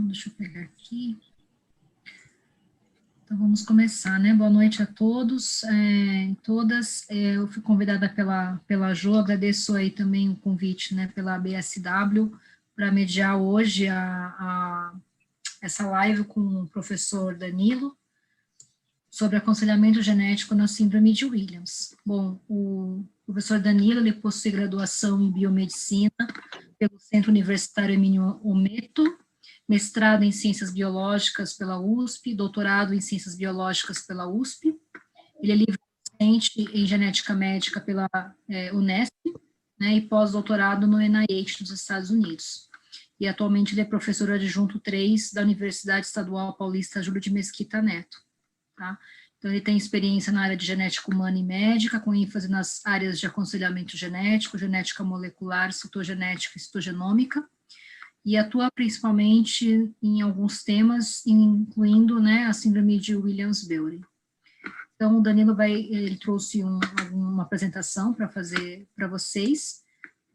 deixa eu pegar aqui. Então, vamos começar, né? Boa noite a todos e todas. Eu fui convidada pela Jo, agradeço aí também o convite, né, pela BSW, para mediar hoje essa live com o professor Danilo, sobre aconselhamento genético na síndrome de Williams. Bom, o professor Danilo, ele possui graduação em biomedicina pelo Centro Universitário Emílio Ometo, mestrado em Ciências Biológicas pela USP, doutorado em Ciências Biológicas pela USP, ele é livre docente em Genética Médica pela Unesp, né, e pós-doutorado no NIH dos Estados Unidos. E atualmente ele é professor adjunto 3 da Universidade Estadual Paulista Júlio de Mesquita Neto. Tá? Então ele tem experiência na área de genética humana e médica, com ênfase nas áreas de aconselhamento genético, genética molecular, citogenética e citogenômica, e atua principalmente em alguns temas, incluindo, né, a síndrome de Williams-Beury. Então, o Danilo ele trouxe uma apresentação para fazer para vocês,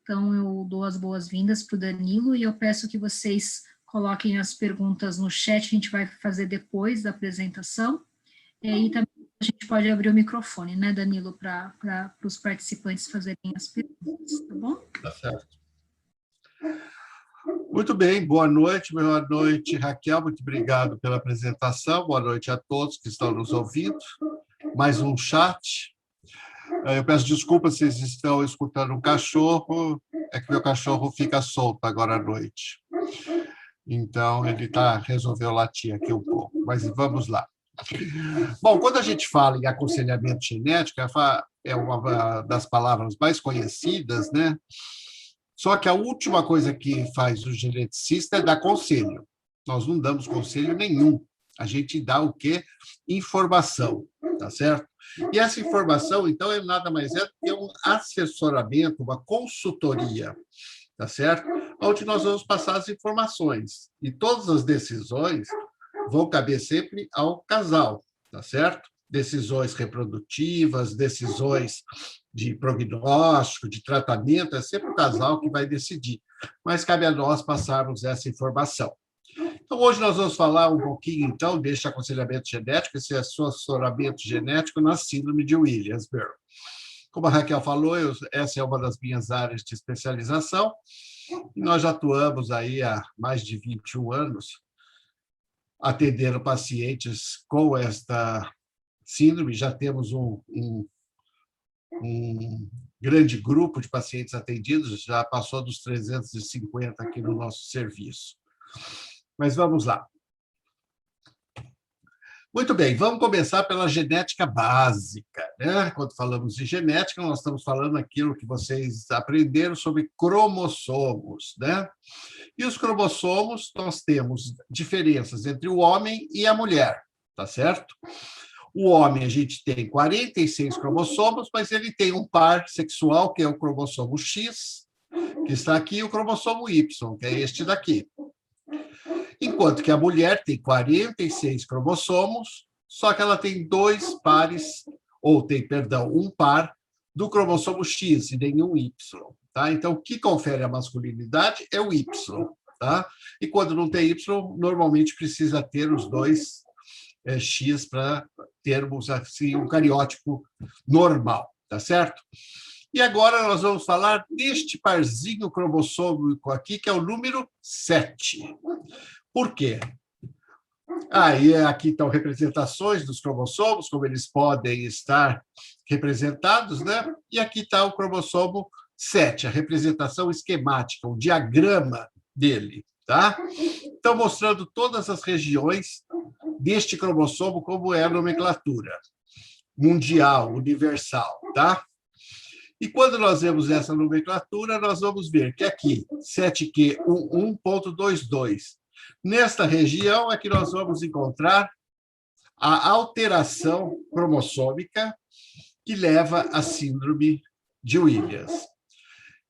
então eu dou as boas-vindas para o Danilo, e eu peço que vocês coloquem as perguntas no chat, a gente vai fazer depois da apresentação, e também a gente pode abrir o microfone, né, Danilo, para os participantes fazerem as perguntas, tá bom? Tá certo. Muito bem, boa noite, Raquel, muito obrigado pela apresentação, boa noite a todos que estão nos ouvindo, mais um chat. Eu peço desculpas se vocês estão escutando um cachorro, é que meu cachorro fica solto agora à noite, então ele resolveu latir aqui um pouco, mas vamos lá. Bom, quando a gente fala em aconselhamento genético, é uma das palavras mais conhecidas, né? Só que a última coisa que faz o geneticista é dar conselho. Nós não damos conselho nenhum. A gente dá o quê? Informação, tá certo? E essa informação, então, é nada mais é do que um assessoramento, uma consultoria, tá certo? Onde nós vamos passar as informações. E todas as decisões vão caber sempre ao casal, tá certo? Decisões reprodutivas, decisões de prognóstico, de tratamento, é sempre o casal que vai decidir, mas cabe a nós passarmos essa informação. Então, hoje nós vamos falar um pouquinho, então, deste aconselhamento genético, esse assessoramento genético na síndrome de Williams-Beury. Como a Raquel falou, essa é uma das minhas áreas de especialização, e nós já atuamos aí há mais de 21 anos, atendendo pacientes com esta síndrome, já temos um grande grupo de pacientes atendidos, já passou dos 350 aqui no nosso serviço. Mas vamos lá. Muito bem, vamos começar pela genética básica, né? Quando falamos de genética, nós estamos falando aquilo que vocês aprenderam sobre cromossomos, né? E os cromossomos, nós temos diferenças entre o homem e a mulher, tá certo? O homem, a gente tem 46 cromossomos, mas ele tem um par sexual, que é o cromossomo X, que está aqui, e o cromossomo Y, que é este daqui. Enquanto que a mulher tem 46 cromossomos, só que ela tem dois pares, ou tem, perdão, um par do cromossomo X e nenhum Y. Tá? Então, o que confere a masculinidade é o Y. Tá? E quando não tem Y, normalmente precisa ter os dois X para termos assim, um cariótipo normal, tá certo? E agora nós vamos falar deste parzinho cromossômico aqui, que é o número 7. Por quê? E aqui estão representações dos cromossomos, como eles podem estar representados, né? E aqui está o cromossomo 7, a representação esquemática, o diagrama dele, tá? Então, mostrando todas as regiões deste cromossomo, como é a nomenclatura mundial, universal, tá? E quando nós vemos essa nomenclatura, nós vamos ver que aqui, 7q11.22, nesta região é que nós vamos encontrar a alteração cromossômica que leva à síndrome de Williams.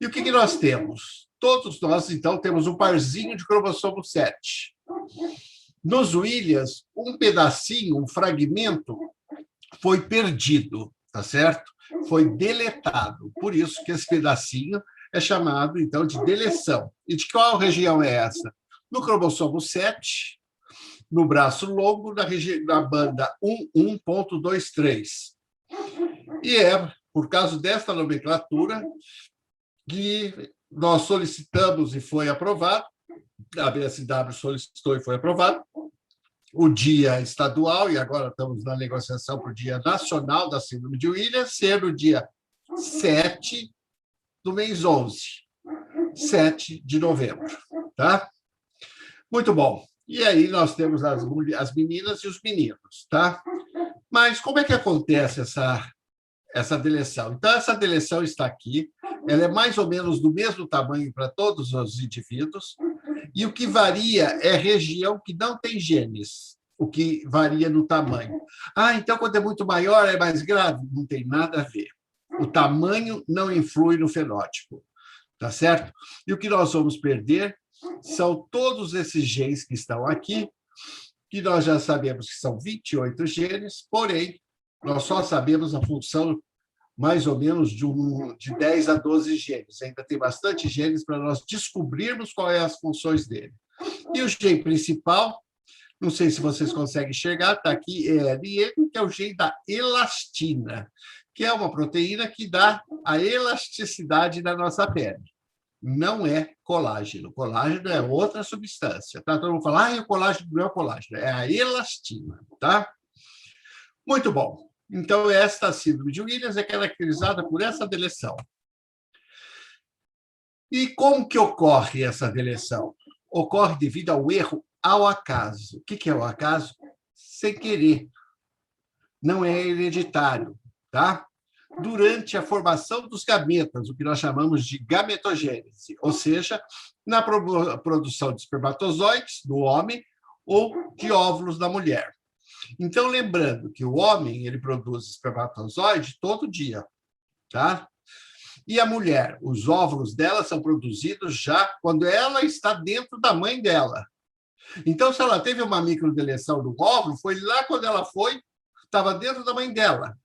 E o que nós temos? Todos nós, então, temos um parzinho de cromossomo 7. Nos Williams, um pedacinho, um fragmento, foi perdido, tá certo? Foi deletado. Por isso que esse pedacinho é chamado, então, de deleção. E de qual região é essa? No cromossomo 7, no braço longo, na banda 11.23. E é por causa desta nomenclatura que nós solicitamos e foi aprovado, a BSW solicitou e foi aprovado, o Dia Estadual, e agora estamos na negociação para o Dia Nacional da Síndrome de Williams, ser o dia 7 do mês 11, 7 de novembro. Tá? Muito bom. E aí nós temos as meninas e os meninos. Tá? Mas como é que acontece essa deleção? Então, essa deleção está aqui, ela é mais ou menos do mesmo tamanho para todos os indivíduos, e o que varia é região que não tem genes, o que varia no tamanho. Ah, então quando é muito maior é mais grave? Não tem nada a ver. O tamanho não influi no fenótipo, tá certo? E o que nós vamos perder são todos esses genes que estão aqui, que nós já sabemos que são 28 genes, porém, nós só sabemos a função mais ou menos de 10 a 12 genes. Ainda tem bastante genes para nós descobrirmos quais são as funções dele. E o gene principal, não sei se vocês conseguem enxergar, está aqui, ELN, que é o gene da elastina, que é uma proteína que dá a elasticidade da nossa pele. Não é colágeno. Colágeno é outra substância. Tá? Todo mundo fala, o colágeno não é o colágeno, é a elastina. Tá? Muito bom. Então, esta síndrome de Williams é caracterizada por essa deleção. E como que ocorre essa deleção? Ocorre devido ao erro ao acaso. O que é o acaso? Sem querer. Não é hereditário. Tá? Durante a formação dos gametas, o que nós chamamos de gametogênese, ou seja, na produção de espermatozoides do homem ou de óvulos da mulher. Então, lembrando que o homem ele produz espermatozoide todo dia, tá? E a mulher, os óvulos dela são produzidos já quando ela está dentro da mãe dela. Então, se ela teve uma microdeleção do óvulo, foi lá quando ela estava dentro da mãe dela.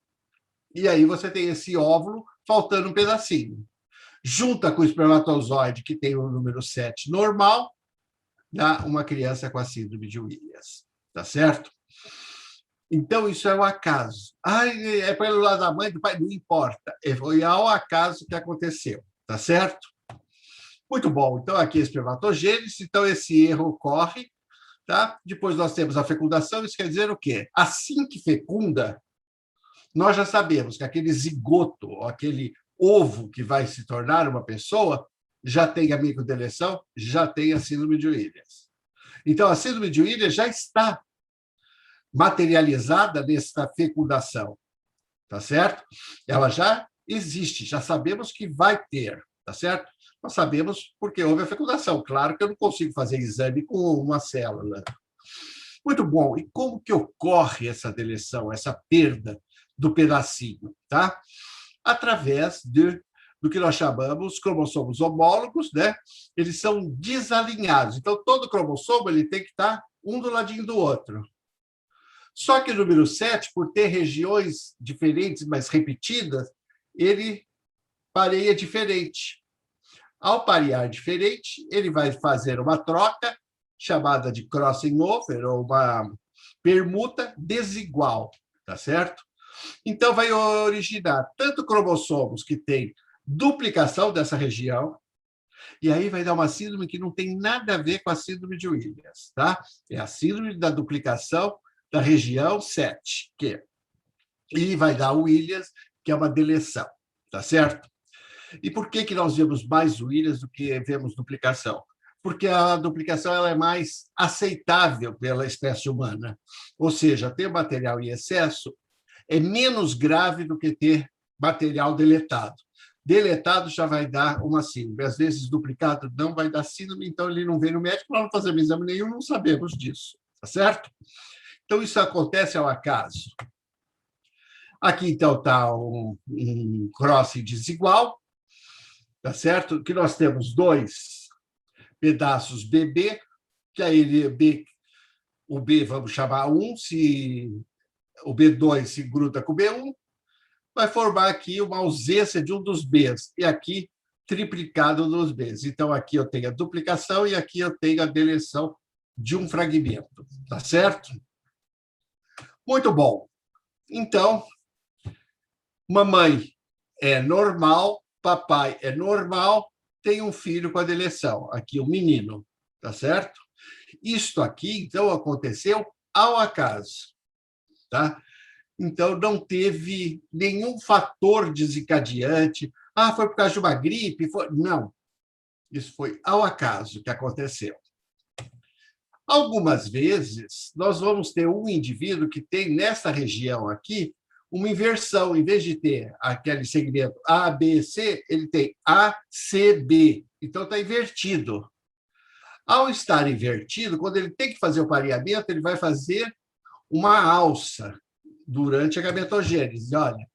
E aí você tem esse óvulo faltando um pedacinho. Junta com o espermatozoide, que tem o número 7 normal, dá uma criança com a síndrome de Williams. Tá certo? Então, isso é o acaso. É pelo lado da mãe, do pai, não importa. Foi ao acaso que aconteceu. Tá certo? Muito bom. Então, aqui é espermatogênese. Então, esse erro ocorre. Tá? Depois nós temos a fecundação. Isso quer dizer o quê? Assim que fecunda, nós já sabemos que aquele zigoto, aquele ovo que vai se tornar uma pessoa, já tem a microdeleção, já tem a síndrome de Williams. Então, a síndrome de Williams já está materializada nessa fecundação, tá certo? Ela já existe, já sabemos que vai ter, tá certo? Nós sabemos porque houve a fecundação. Claro que eu não consigo fazer exame com uma célula. Muito bom. E como que ocorre essa deleção, essa perda do pedacinho, tá? Através do que nós chamamos cromossomos homólogos, né? Eles são desalinhados. Então, todo cromossomo ele tem que estar um do ladinho do outro. Só que o número 7, por ter regiões diferentes, mas repetidas, ele pareia diferente. Ao parear diferente, ele vai fazer uma troca, chamada de crossing over, ou uma permuta desigual, tá certo? Então, vai originar tanto cromossomos que têm duplicação dessa região, e aí vai dar uma síndrome que não tem nada a ver com a síndrome de Williams, tá? É a síndrome da duplicação da região 7, e vai dar o Williams, que é uma deleção, tá certo? E por que nós vemos mais Williams do que vemos duplicação? Porque a duplicação ela é mais aceitável pela espécie humana, ou seja, ter material em excesso é menos grave do que ter material deletado. Deletado já vai dar uma síndrome, às vezes duplicado não vai dar síndrome, então ele não vem no médico, nós não fazemos exame nenhum, não sabemos disso, tá certo? Então, isso acontece ao acaso. Aqui, então, está um crossing desigual, tá certo? Que nós temos 2 pedaços BB, que aí o B vamos chamar 1, se o B2 se gruda com o B1, vai formar aqui uma ausência de um dos Bs. E aqui triplicado dos meses. Então, aqui eu tenho a duplicação e aqui eu tenho a deleção de um fragmento. Tá certo? Muito bom. Então, mamãe é normal, papai é normal, tem um filho com a deleção. Aqui, um menino. Tá certo? Isto aqui, então, aconteceu ao acaso. Tá? Então, não teve nenhum fator desencadeante. Ah, foi por causa de uma gripe? Não. Isso foi ao acaso que aconteceu. Algumas vezes, nós vamos ter um indivíduo que tem, nessa região aqui, uma inversão. Em vez de ter aquele segmento A, B, C, ele tem A, C, B. Então, está invertido. Ao estar invertido, quando ele tem que fazer o pareamento, ele vai fazer uma alça durante a gametogênese. Olha,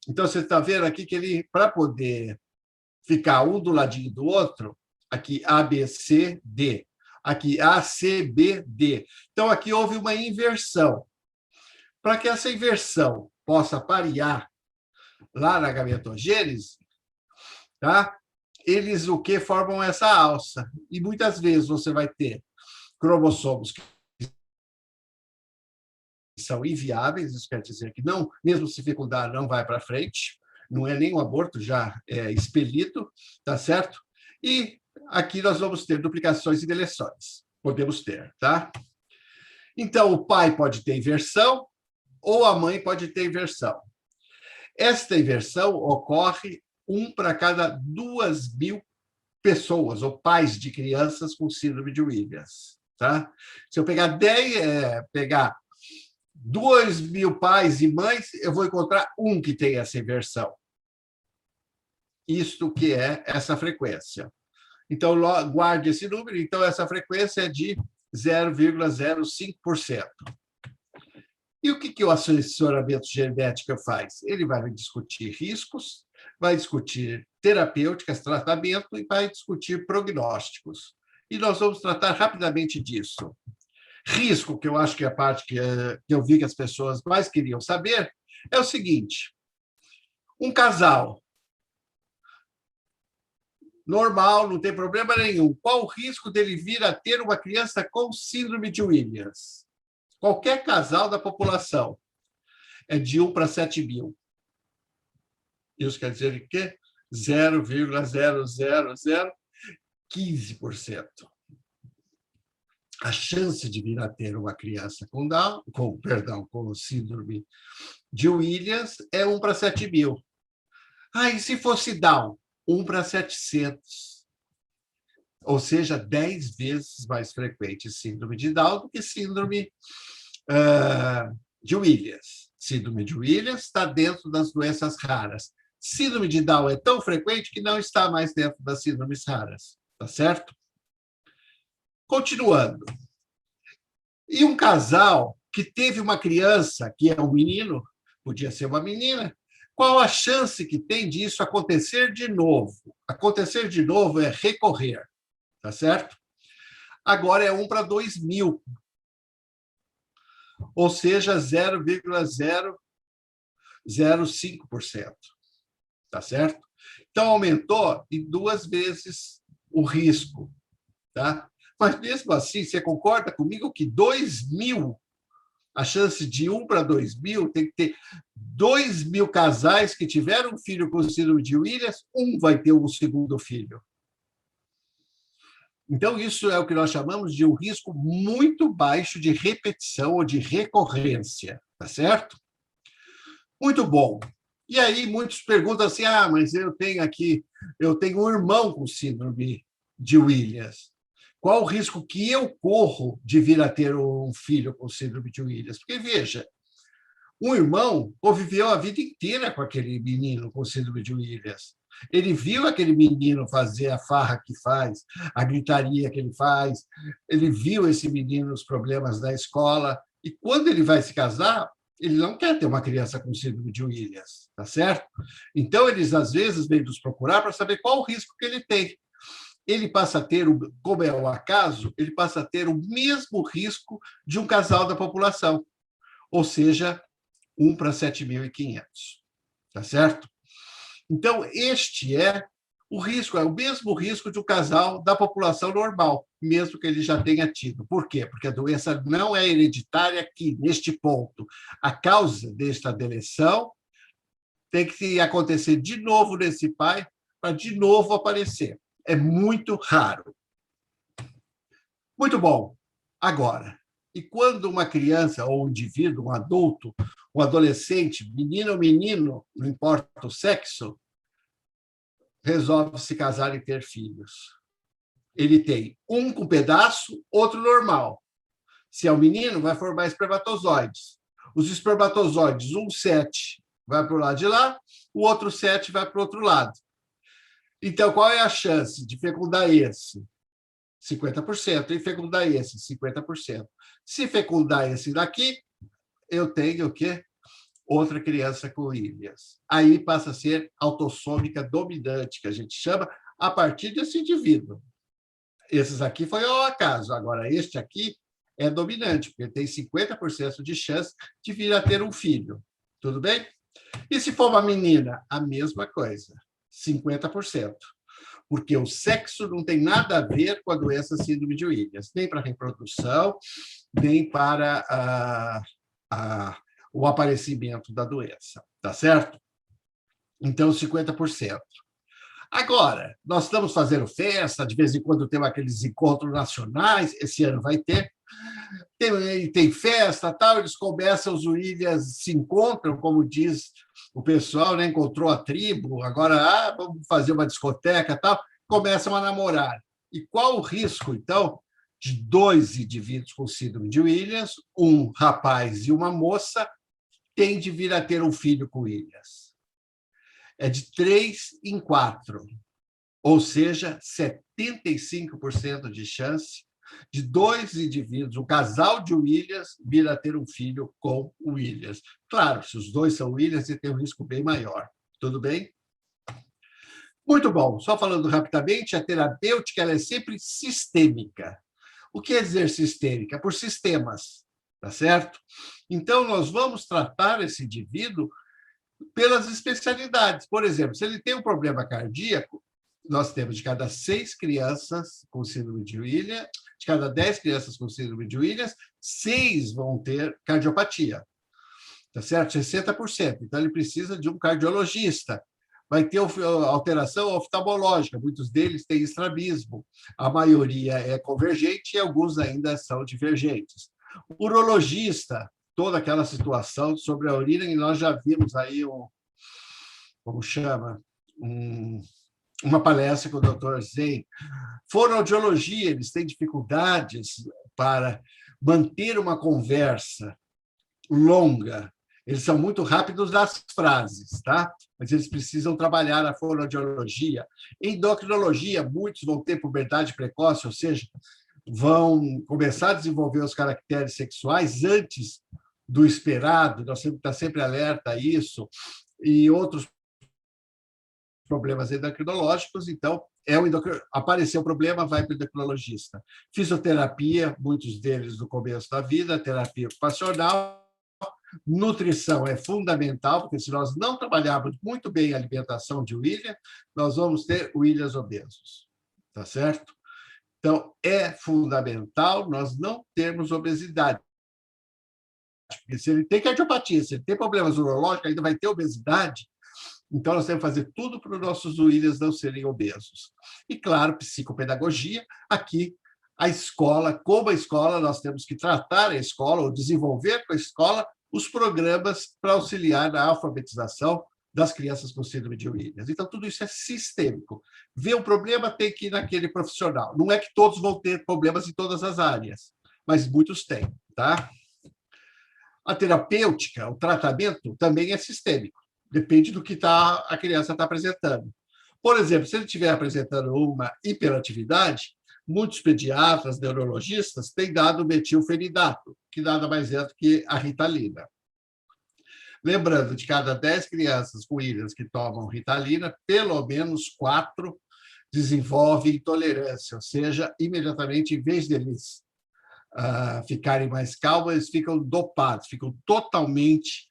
então você está vendo aqui que ele, para poder ficar um do ladinho do outro, aqui A, B, C, D, aqui A, C, B, D. Então, aqui houve uma inversão. Para que essa inversão possa parear lá na gametogênese, tá? Eles o que formam essa alça. E muitas vezes você vai ter cromossomos que são inviáveis, isso quer dizer que não, mesmo se fecundar, não vai para frente, não é nem um aborto, já é expelido, tá certo? E aqui nós vamos ter duplicações e deleções, podemos ter, tá? Então, o pai pode ter inversão ou a mãe pode ter inversão. Esta inversão ocorre para cada 2.000 pessoas, ou pais de crianças com síndrome de Williams, tá? Se eu pegar 2.000 pais e mães, eu vou encontrar um que tem essa inversão. Isto que é essa frequência. Então, guarde esse número. Então, essa frequência é de 0,05%. E o que o assessoramento genético faz? Ele vai discutir riscos, vai discutir terapêuticas, tratamento e vai discutir prognósticos. E nós vamos tratar rapidamente disso. Risco, que eu acho que é a parte que eu vi que as pessoas mais queriam saber, é o seguinte: um casal normal, não tem problema nenhum. Qual o risco dele vir a ter uma criança com síndrome de Williams? Qualquer casal da população é de 1 para 7.000. Isso quer dizer que 0,00015%. A chance de vir a ter uma criança com síndrome de Williams é 1 para 7.000. Ah, e se fosse Down? 1 para 700. Ou seja, 10 vezes mais frequente síndrome de Down do que síndrome de Williams. Síndrome de Williams está dentro das doenças raras. Síndrome de Down é tão frequente que não está mais dentro das síndromes raras. Tá certo? Continuando. E um casal que teve uma criança, que é um menino, podia ser uma menina, qual a chance que tem disso acontecer de novo? Acontecer de novo é recorrer, tá certo? Agora é 1 para 2.000, ou seja, 0,005%, tá certo? Então, aumentou em 2 vezes o risco, tá? Mas, mesmo assim, você concorda comigo que 2.000, a chance de 1 para 2.000, tem que ter 2.000 casais que tiveram um filho com síndrome de Williams, um vai ter um segundo filho. Então, isso é o que nós chamamos de um risco muito baixo de repetição ou de recorrência, tá certo? Muito bom. E aí, muitos perguntam assim, mas eu tenho um irmão com síndrome de Williams. Qual o risco que eu corro de vir a ter um filho com síndrome de Williams? Porque, veja, um irmão conviveu a vida inteira com aquele menino com síndrome de Williams. Ele viu aquele menino fazer a farra que faz, a gritaria que ele faz, ele viu esse menino nos problemas da escola, e quando ele vai se casar, ele não quer ter uma criança com síndrome de Williams, tá certo? Então, eles, às vezes, vêm nos procurar para saber qual o risco que ele tem. Ele passa a ter, como é o acaso, ele passa a ter o mesmo risco de um casal da população, ou seja, 1 para 7.500, tá certo? Então, este é O risco é o mesmo risco de um casal da população normal, mesmo que ele já tenha tido. Por quê? Porque a doença não é hereditária aqui, neste ponto. A causa desta deleção tem que acontecer de novo nesse pai para de novo aparecer. É muito raro. Muito bom. Agora, e quando uma criança ou um indivíduo, um adulto, um adolescente, menino ou menino, não importa o sexo, resolve se casar e ter filhos? Ele tem um com pedaço, outro normal. Se é um menino, vai formar espermatozoides. Os espermatozoides, um 7 vai para o lado de lá, o outro 7 vai para o outro lado. Então, qual é a chance de fecundar esse? 50%. E fecundar esse? 50%. Se fecundar esse daqui, eu tenho o quê? Outra criança com ilhas. Aí passa a ser autossômica dominante, que a gente chama, a partir desse indivíduo. Esses aqui foi ao acaso. Agora, este aqui é dominante, porque tem 50% de chance de vir a ter um filho. Tudo bem? E se for uma menina? A mesma coisa, 50%. Porque o sexo não tem nada a ver com a doença síndrome de Williams, nem para a reprodução, nem para o aparecimento da doença, tá certo? Então, 50%. Agora, nós estamos fazendo festa, de vez em quando temos aqueles encontros nacionais, esse ano vai ter, tem festa, tal, eles começam, os Williams se encontram, como diz o pessoal, né? Encontrou a tribo, agora vamos fazer uma discoteca, tal, começam a namorar. E qual o risco, então, de 2 indivíduos com síndrome de Williams, um rapaz e uma moça, tem de vir a ter um filho com Williams? É de 3 em 4, ou seja, 75% de chance de 2 indivíduos, um casal de Williams, vir a ter um filho com Williams. Claro, se os dois são Williams, ele tem um risco bem maior. Tudo bem? Muito bom. Só falando rapidamente, a terapêutica ela é sempre sistêmica. O que é dizer sistêmica? Por sistemas, tá certo? Então, nós vamos tratar esse indivíduo pelas especialidades. Por exemplo, se ele tem um problema cardíaco, nós temos de cada 6 crianças com síndrome de Williams, de cada 10 crianças com síndrome de Williams, 6 vão ter cardiopatia, tá certo? 60%. Então, ele precisa de um cardiologista. Vai ter alteração oftalmológica, muitos deles têm estrabismo, a maioria é convergente e alguns ainda são divergentes. Urologista, toda aquela situação sobre a urina, e nós já vimos aí, como chama, uma palestra com o Dr. Zen. Fonoaudiologia, eles têm dificuldades para manter uma conversa longa. Eles são muito rápidos nas frases, tá? Mas eles precisam trabalhar a fonoaudiologia. Endocrinologia, muitos vão ter puberdade precoce, ou seja, vão começar a desenvolver os caracteres sexuais antes do esperado, nós temos que estar sempre alerta a isso, e outros problemas endocrinológicos, então, apareceu o problema, vai para o endocrinologista. Fisioterapia, muitos deles no começo da vida, terapia ocupacional, nutrição é fundamental, porque se nós não trabalharmos muito bem a alimentação de Williams, nós vamos ter Williams obesos, tá certo? Então, é fundamental nós não termos obesidade. Porque se ele tem cardiopatia, se ele tem problemas urológicos, ainda vai ter obesidade, então nós temos que fazer tudo para os nossos Williams não serem obesos. E, claro, psicopedagogia, aqui a escola, como a escola, nós temos que tratar a escola, ou desenvolver com a escola, os programas para auxiliar na alfabetização das crianças com síndrome de Williams. Então, tudo isso é sistêmico. Ver um problema, tem que ir naquele profissional. Não é que todos vão ter problemas em todas as áreas, mas muitos têm, tá? A terapêutica, o tratamento, também é sistêmico. Depende do que a criança está apresentando. Por exemplo, se ele estiver apresentando uma hiperatividade, muitos pediatras, neurologistas, têm dado metilfenidato, que nada mais é do que a Ritalina. Lembrando, de cada 10 crianças com Williams que tomam Ritalina, pelo menos 4 desenvolvem intolerância, ou seja, imediatamente, em vez deles ficarem mais calmos, eles ficam dopados, ficam totalmente,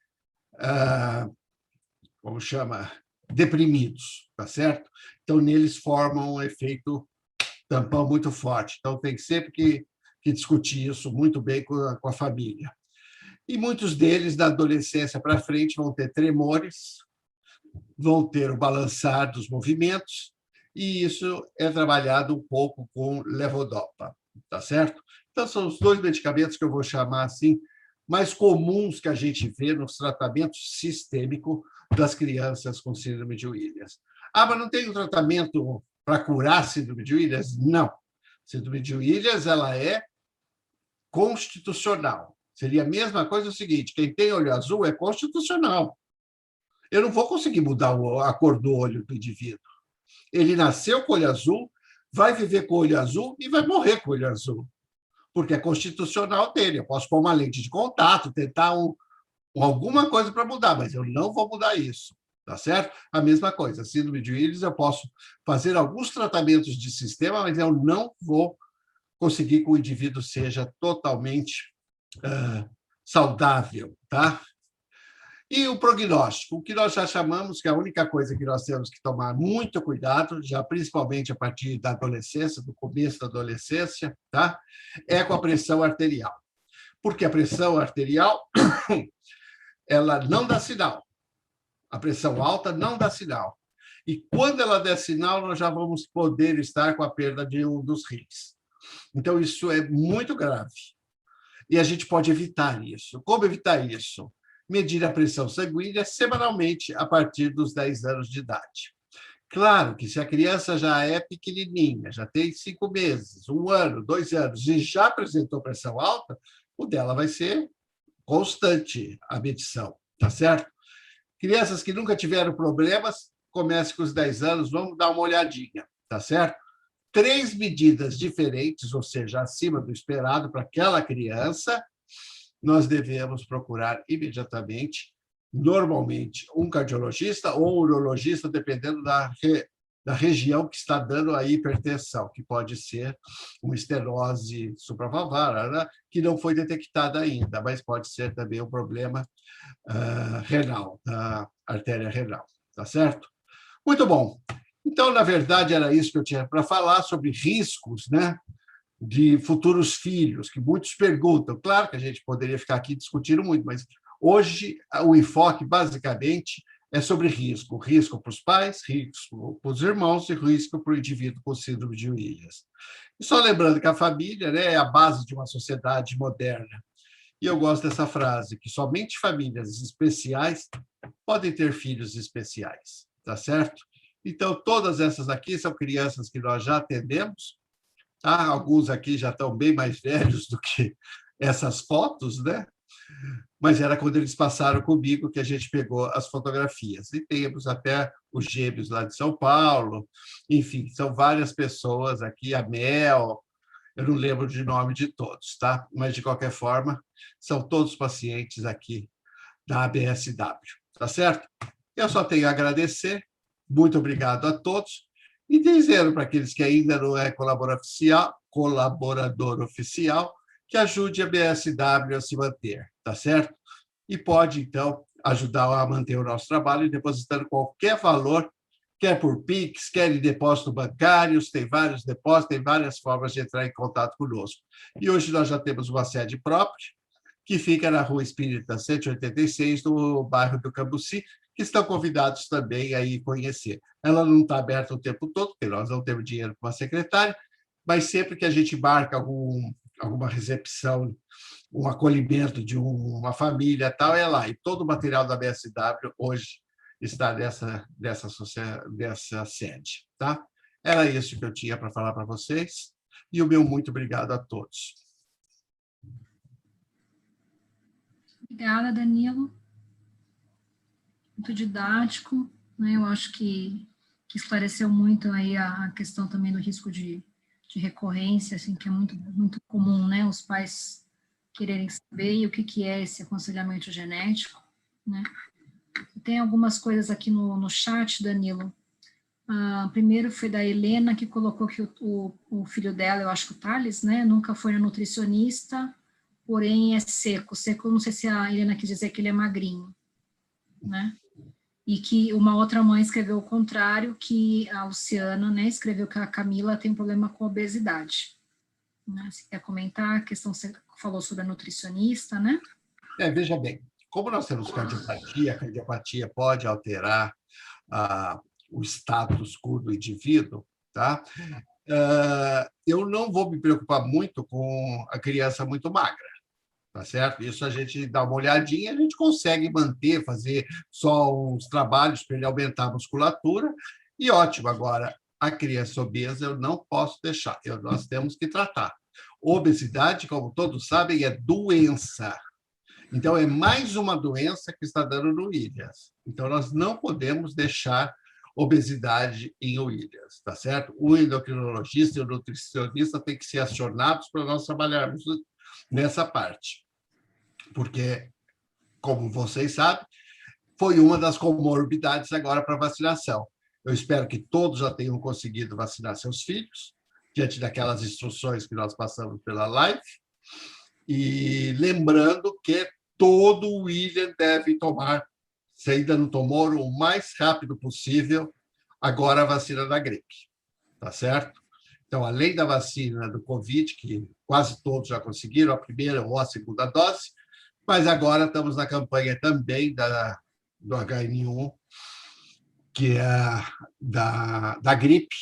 como chama, deprimidos, tá certo? Então, neles formam um efeito tampão muito forte. Então, tem sempre que discutir isso muito bem com a família. E muitos deles, da adolescência para frente, vão ter tremores, vão ter o balançar dos movimentos, e isso é trabalhado um pouco com levodopa, tá certo? Então, são os dois medicamentos que eu vou chamar assim, mais comuns que a gente vê nos tratamentos sistêmicos das crianças com síndrome de Williams. Ah, mas não tem um tratamento para curar síndrome de Williams? Não. Síndrome de Williams, ela é constitucional. Seria a mesma coisa o seguinte, quem tem olho azul é constitucional. Eu não vou conseguir mudar a cor do olho do indivíduo. Ele nasceu com olho azul, vai viver com olho azul e vai morrer com olho azul, porque é constitucional dele. Eu posso pôr uma lente de contato, tentar alguma coisa para mudar, mas eu não vou mudar isso, tá certo? A mesma coisa, síndrome de Williams, eu posso fazer alguns tratamentos de sistema, mas eu não vou conseguir que o indivíduo seja totalmente saudável, tá? E o prognóstico, o que nós já chamamos que a única coisa que nós temos que tomar muito cuidado, já principalmente a partir da adolescência, do começo da adolescência, tá? É com a pressão arterial. Porque a pressão arterial, ela não dá sinal. A pressão alta não dá sinal. E quando ela der sinal, nós já vamos poder estar com a perda de um dos rins. Então, isso é muito grave. E a gente pode evitar isso. Como evitar isso? Medir a pressão sanguínea semanalmente a partir dos 10 anos de idade. Claro que se a criança já é pequenininha, já tem 5 meses, 1 ano, 2 anos, e já apresentou pressão alta, o dela vai ser constante a medição, tá certo? Crianças que nunca tiveram problemas, comece com os 10 anos, vamos dar uma olhadinha, tá certo? 3 medidas diferentes, ou seja, acima do esperado para aquela criança, nós devemos procurar imediatamente, normalmente, um cardiologista ou um urologista, dependendo da região que está dando a hipertensão, que pode ser uma estenose supravalvar, né? Que não foi detectada ainda, mas pode ser também um problema renal, da artéria renal, tá certo? Muito bom. Então, na verdade, era isso que eu tinha para falar sobre riscos, né, de futuros filhos, que muitos perguntam. Claro que a gente poderia ficar aqui discutindo muito, mas hoje o enfoque, basicamente, é sobre risco. Risco para os pais, risco para os irmãos e risco para o indivíduo com síndrome de Williams. E só lembrando que a família, né, é a base de uma sociedade moderna. E eu gosto dessa frase, que somente famílias especiais podem ter filhos especiais, tá certo? Então, todas essas aqui são crianças que nós já atendemos, tá? Alguns aqui já estão bem mais velhos do que essas fotos, né? Mas era quando eles passaram comigo que a gente pegou as fotografias. E temos até os gêmeos lá de São Paulo, enfim, são várias pessoas aqui, a Mel, eu não lembro de nome de todos, tá? Mas, de qualquer forma, são todos pacientes aqui da ABSW, tá certo? Eu só tenho a agradecer, muito obrigado a todos, e dizendo para aqueles que ainda não é colaborador oficial, que ajude a BSW a se manter, tá certo? E pode, então, ajudar a manter o nosso trabalho depositando qualquer valor, quer por Pix, quer em depósitos bancários, tem vários depósitos, tem várias formas de entrar em contato conosco. E hoje nós já temos uma sede própria, que fica na Rua Espírita 186, no bairro do Cambuci, que estão convidados também a ir conhecer. Ela não está aberta o tempo todo, porque nós não temos dinheiro para uma secretária, mas sempre que a gente marca alguma recepção, um acolhimento de uma família, tal, é lá. E todo o material da BSW hoje está dessa sede. Tá? Era isso que eu tinha para falar para vocês, e o meu muito obrigado a todos. Obrigada, Danilo. Muito didático, né? Eu acho que esclareceu muito aí a questão também do risco de recorrência, assim, que é muito, muito comum, né? Os pais quererem saber o que é esse aconselhamento genético, né? Tem algumas coisas aqui no chat, Danilo. Primeiro foi da Helena, que colocou que o filho dela, eu acho que o Thales, né? Nunca foi no nutricionista, porém é seco. Seco, não sei se a Helena quis dizer que ele é magrinho, né? e que uma outra mãe escreveu o contrário, que a Luciana, né, escreveu que a Camila tem um problema com obesidade. Né? Você quer comentar a questão que você falou sobre a nutricionista, né? Veja bem, como nós temos cardiopatia, a cardiopatia pode alterar o status quo do indivíduo, tá? Eu não vou me preocupar muito com a criança muito magra, tá certo? Isso a gente dá uma olhadinha, a gente consegue manter, fazer só uns trabalhos para ele aumentar a musculatura, e ótimo. Agora, a criança obesa eu não posso deixar, nós temos que tratar. Obesidade, como todos sabem, é doença. Então, é mais uma doença que está dando no Williams. Então, nós não podemos deixar obesidade em Williams, tá certo? O endocrinologista e o nutricionista têm que ser acionados para nós trabalharmos nessa parte. Porque, como vocês sabem, foi uma das comorbidades agora para vacinação. Eu espero que todos já tenham conseguido vacinar seus filhos, diante daquelas instruções que nós passamos pela live. E lembrando que todo William deve tomar, se ainda não tomou, o mais rápido possível, agora a vacina da gripe, tá certo? Então, além da vacina do Covid, que quase todos já conseguiram, a primeira ou a segunda dose, mas agora estamos na campanha também do HN1, que é da gripe,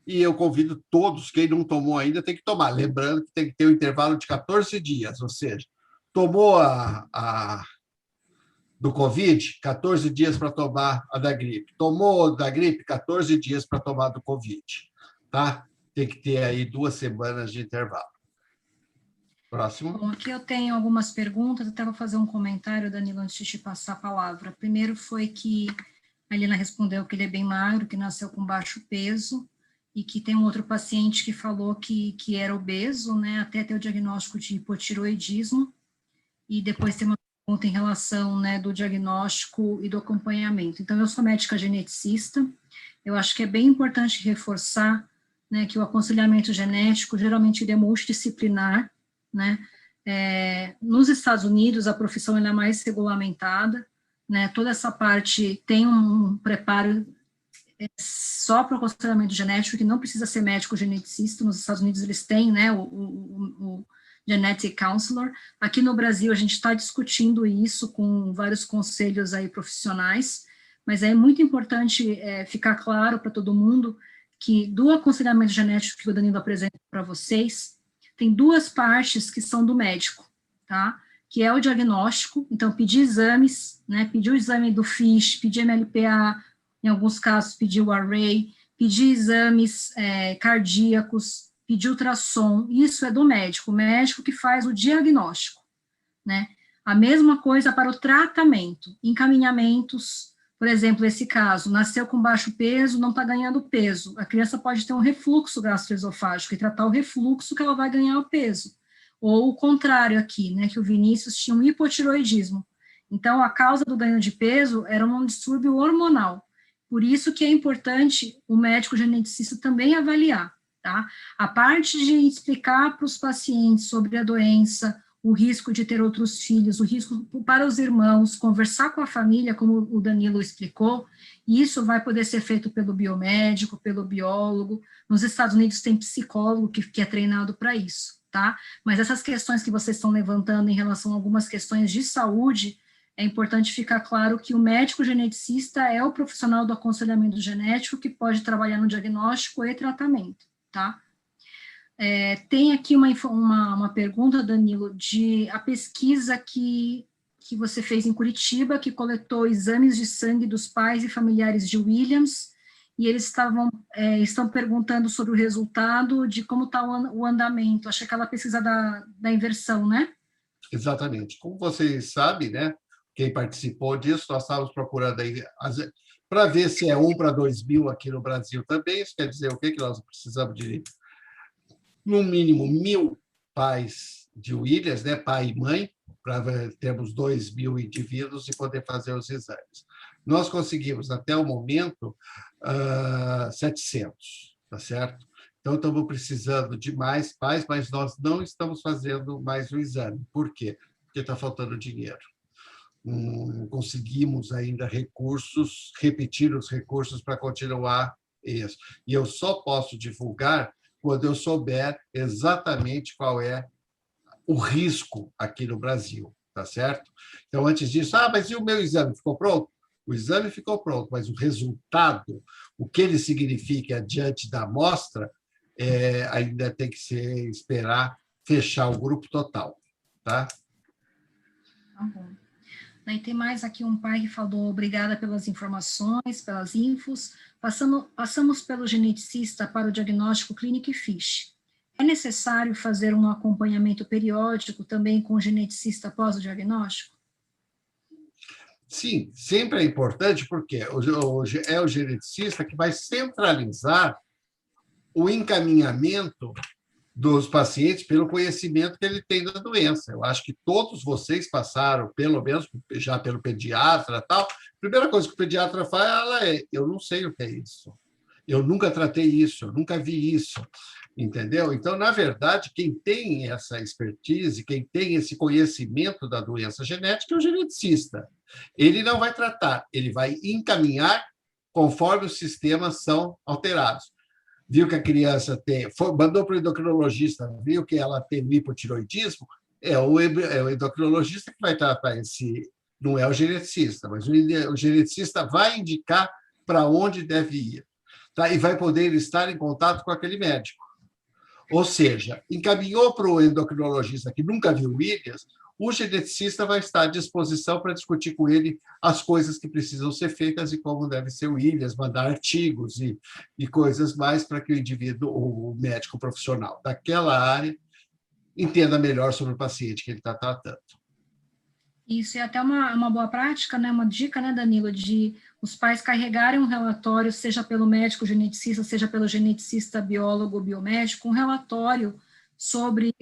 e eu convido todos, quem não tomou ainda tem que tomar, lembrando que tem que ter um intervalo de 14 dias, ou seja, tomou do Covid, 14 dias para tomar a da gripe. Tomou da gripe, 14 dias para tomar do Covid. Tá? Tem que ter aí 2 semanas de intervalo. Próximo. Bom, aqui eu tenho algumas perguntas, até vou fazer um comentário, Danilo, antes de te passar a palavra. Primeiro foi que a Helena respondeu que ele é bem magro, que nasceu com baixo peso, e que tem um outro paciente que falou que era obeso, né, até ter o diagnóstico de hipotiroidismo, e depois tem uma pergunta em relação, né, do diagnóstico e do acompanhamento. Então, eu sou médica geneticista, eu acho que é bem importante reforçar, né, que o aconselhamento genético geralmente ele é multidisciplinar, né, nos Estados Unidos a profissão é mais regulamentada, né, toda essa parte tem um preparo só para o aconselhamento genético, que não precisa ser médico geneticista. Nos Estados Unidos eles têm, né, o Genetic Counselor. Aqui no Brasil a gente está discutindo isso com vários conselhos aí profissionais, mas é muito importante ficar claro para todo mundo que do aconselhamento genético que o Danilo apresenta para vocês, tem 2 partes que são do médico, tá? Que é o diagnóstico, então pedir exames, né, pedir o exame do FISH, pedir MLPA, em alguns casos pedir o array, pedir exames cardíacos, pedir ultrassom, isso é do médico, o médico que faz o diagnóstico, né? A mesma coisa para o tratamento, encaminhamentos, por exemplo, esse caso, nasceu com baixo peso, não está ganhando peso, a criança pode ter um refluxo gastroesofágico e tratar o refluxo que ela vai ganhar o peso, ou o contrário aqui, né, que o Vinícius tinha um hipotiroidismo, então a causa do ganho de peso era um distúrbio hormonal, por isso que é importante o médico geneticista também avaliar, tá? A parte de explicar para os pacientes sobre a doença, o risco de ter outros filhos, o risco para os irmãos, conversar com a família, como o Danilo explicou, e isso vai poder ser feito pelo biomédico, pelo biólogo. Nos Estados Unidos tem psicólogo que é treinado para isso, tá? Mas essas questões que vocês estão levantando em relação a algumas questões de saúde, é importante ficar claro que o médico geneticista é o profissional do aconselhamento genético que pode trabalhar no diagnóstico e tratamento, tá? Tem aqui uma pergunta, Danilo, de a pesquisa que você fez em Curitiba, que coletou exames de sangue dos pais e familiares de Williams, e eles estão perguntando sobre o resultado de como está o andamento, acho que aquela pesquisa da inversão, né? Exatamente. Como vocês sabem, né? Quem participou disso, nós estávamos procurando aí para ver se é 1 para 2.000 aqui no Brasil também. Isso quer dizer o quê? Que nós precisamos de, no mínimo, 1.000 pais de Williams, né? Pai e mãe, para termos 2.000 indivíduos e poder fazer os exames. Nós conseguimos, até o momento, 700, tá certo? Então, estamos precisando de mais pais, mas nós não estamos fazendo mais o exame. Por quê? Porque está faltando dinheiro. não conseguimos ainda recursos, repetir os recursos para continuar isso. E eu só posso divulgar quando eu souber exatamente qual é o risco aqui no Brasil, tá certo? Então, antes disso, mas e o meu exame ficou pronto? O exame ficou pronto, mas o resultado, o que ele significa diante da amostra, ainda tem que esperar fechar o grupo total, tá? Tá bom. Daí tem mais aqui um pai que falou: obrigada pelas informações, pelas infos. Passamos pelo geneticista para o diagnóstico clínico e FISH. É necessário fazer um acompanhamento periódico também com o geneticista após o diagnóstico? Sim, sempre é importante, porque hoje é o geneticista que vai centralizar o encaminhamento dos pacientes pelo conhecimento que ele tem da doença. Eu acho que todos vocês passaram, pelo menos já pelo pediatra, tal. A primeira coisa que o pediatra fala é: eu não sei o que é isso, eu nunca tratei isso, eu nunca vi isso, entendeu? Então, na verdade, quem tem essa expertise, quem tem esse conhecimento da doença genética é o geneticista. Ele não vai tratar, ele vai encaminhar conforme os sistemas são alterados. Viu que a criança mandou para o endocrinologista, viu que ela tem hipotiroidismo, é o endocrinologista que vai tratar não é o geneticista, mas o geneticista vai indicar para onde deve ir, tá? E vai poder estar em contato com aquele médico. Ou seja, encaminhou para o endocrinologista que nunca viu Williams, o geneticista vai estar à disposição para discutir com ele as coisas que precisam ser feitas e como deve ser o Williams, mandar artigos e coisas mais para que o indivíduo, o médico profissional daquela área, entenda melhor sobre o paciente que ele está tratando. Isso é até uma boa prática, né? Uma dica, né, Danilo, de os pais carregarem um relatório, seja pelo médico geneticista, seja pelo geneticista biólogo ou biomédico, um relatório sobre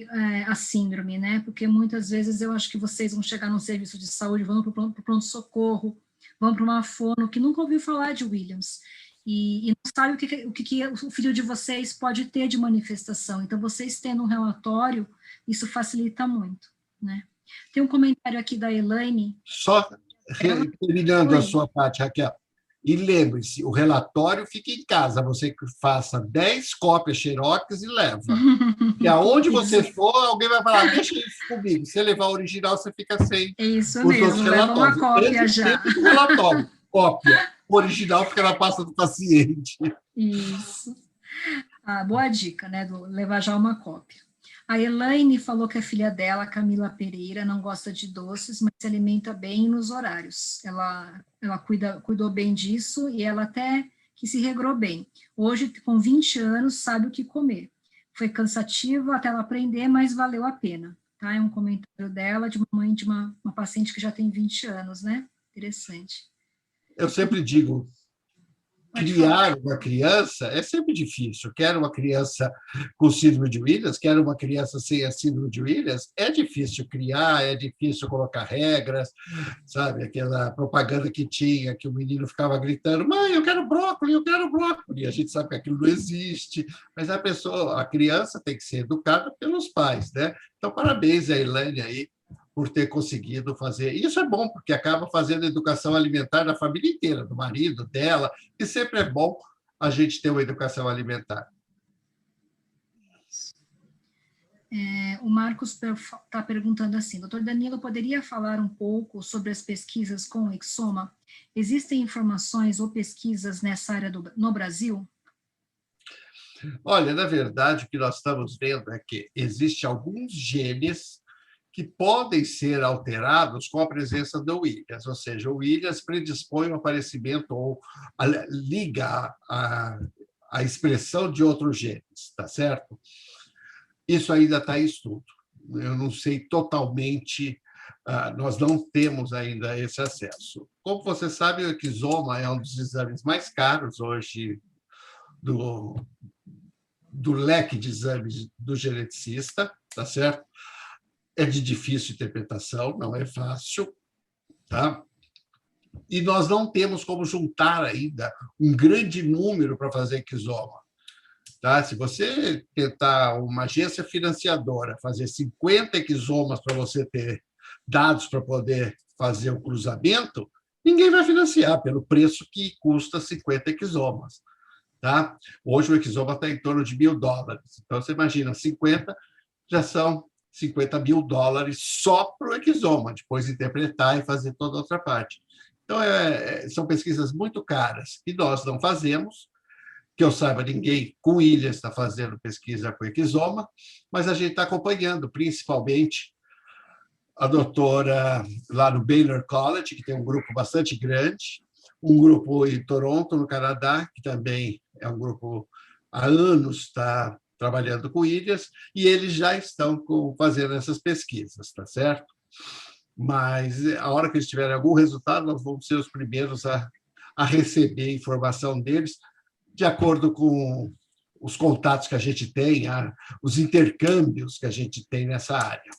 a síndrome, né? Porque muitas vezes eu acho que vocês vão chegar num serviço de saúde, vão para o pronto-socorro, vão para uma fono, que nunca ouviu falar de Williams, e não sabe o que o filho de vocês pode ter de manifestação. Então, vocês tendo um relatório, isso facilita muito, né? Tem um comentário aqui da Elaine. Só terminando a sua parte, Raquel. E lembre-se, o relatório fica em casa, você faça 10 cópias xerox e leva. E aonde você for, alguém vai falar: deixa isso comigo. Se você levar o original, você fica sem. É isso mesmo, leva uma cópia já. Relatório, cópia. O original fica na pasta do paciente. Isso. Boa dica, né? Levar já uma cópia. A Elaine falou que a filha dela, Camila Pereira, não gosta de doces, mas se alimenta bem nos horários. Ela cuidou bem disso e ela até que se regrou bem. Hoje, com 20 anos, sabe o que comer. Foi cansativo até ela aprender, mas valeu a pena. Tá? É um comentário dela, de uma mãe de uma paciente que já tem 20 anos, né? Interessante. Eu sempre digo, criar uma criança é sempre difícil. Quer uma criança com síndrome de Williams, quer uma criança sem a síndrome de Williams, é difícil criar, é difícil colocar regras, sabe? Aquela propaganda que tinha, que o menino ficava gritando: mãe, eu quero brócolis, eu quero brócolis. E a gente sabe que aquilo não existe, mas a criança tem que ser educada pelos pais, né? Então, parabéns a Elaine aí por ter conseguido fazer. Isso é bom, porque acaba fazendo educação alimentar da família inteira, do marido, dela, e sempre é bom a gente ter uma educação alimentar. O Marcos está perguntando assim: doutor Danilo, poderia falar um pouco sobre as pesquisas com o exoma? Existem informações ou pesquisas nessa área no Brasil? Olha, na verdade, o que nós estamos vendo é que existem alguns genes que podem ser alterados com a presença do Williams, ou seja, o Williams predispõe o aparecimento ou liga a expressão de outros genes, tá certo? Isso ainda está em estudo. Eu não sei totalmente, nós não temos ainda esse acesso. Como você sabe, o exoma é um dos exames mais caros hoje do leque de exames do geneticista, tá certo? É de difícil interpretação, não é fácil, tá? E nós não temos como juntar ainda um grande número para fazer exoma. Tá? Se você tentar uma agência financiadora fazer 50 exomas para você ter dados para poder fazer o cruzamento, ninguém vai financiar pelo preço que custa 50 exomas. Tá? Hoje o exoma está em torno de $1.000. Então, você imagina, 50 já são $50.000 só para o exoma, depois interpretar e fazer toda a outra parte. Então, são pesquisas muito caras que nós não fazemos, que eu saiba, ninguém com ilhas está fazendo pesquisa com exoma, mas a gente está acompanhando, principalmente a doutora lá no Baylor College, que tem um grupo bastante grande, um grupo em Toronto, no Canadá, que também é um grupo há anos está trabalhando com ilhas, e eles já estão fazendo essas pesquisas, tá certo? Mas a hora que eles tiverem algum resultado, nós vamos ser os primeiros a receber informação deles, de acordo com os contatos que a gente tem, os intercâmbios que a gente tem nessa área.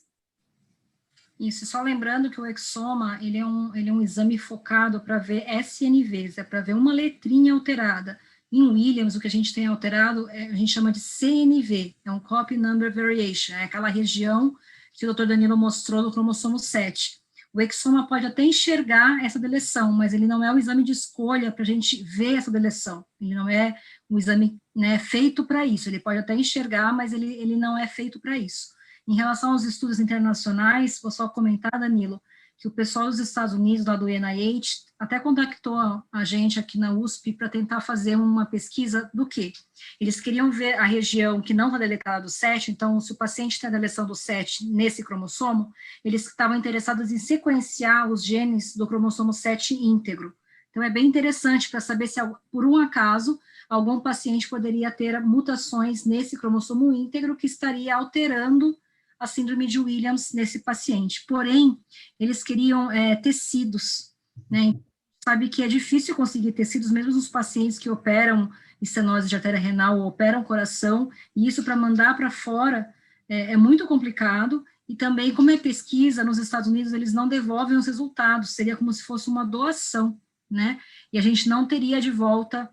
Isso, só lembrando que o exoma, ele é um exame focado para ver SNVs, é para ver uma letrinha alterada. Em Williams, o que a gente tem alterado, a gente chama de CNV, é um Copy Number Variation, é aquela região que o Dr. Danilo mostrou no cromossomo 7. O exoma pode até enxergar essa deleção, mas ele não é um exame de escolha para a gente ver essa deleção. Ele não é um exame, né, feito para isso. Ele pode até enxergar, mas ele não é feito para isso. Em relação aos estudos internacionais, vou só comentar, Danilo, que o pessoal dos Estados Unidos, lá do NIH, até contactou a gente aqui na USP para tentar fazer uma pesquisa do quê? Eles queriam ver a região que não está deletada do 7, então, se o paciente tem a deleção do 7 nesse cromossomo, eles estavam interessados em sequenciar os genes do cromossomo 7 íntegro. Então, é bem interessante para saber se, por um acaso, algum paciente poderia ter mutações nesse cromossomo íntegro que estaria alterando a síndrome de Williams nesse paciente. Porém, eles queriam tecidos, né? Sabe que é difícil conseguir tecidos, mesmo nos pacientes que operam estenose de artéria renal ou operam coração, e isso para mandar para fora é muito complicado, e também, como é pesquisa, nos Estados Unidos eles não devolvem os resultados, seria como se fosse uma doação, né? E a gente não teria de volta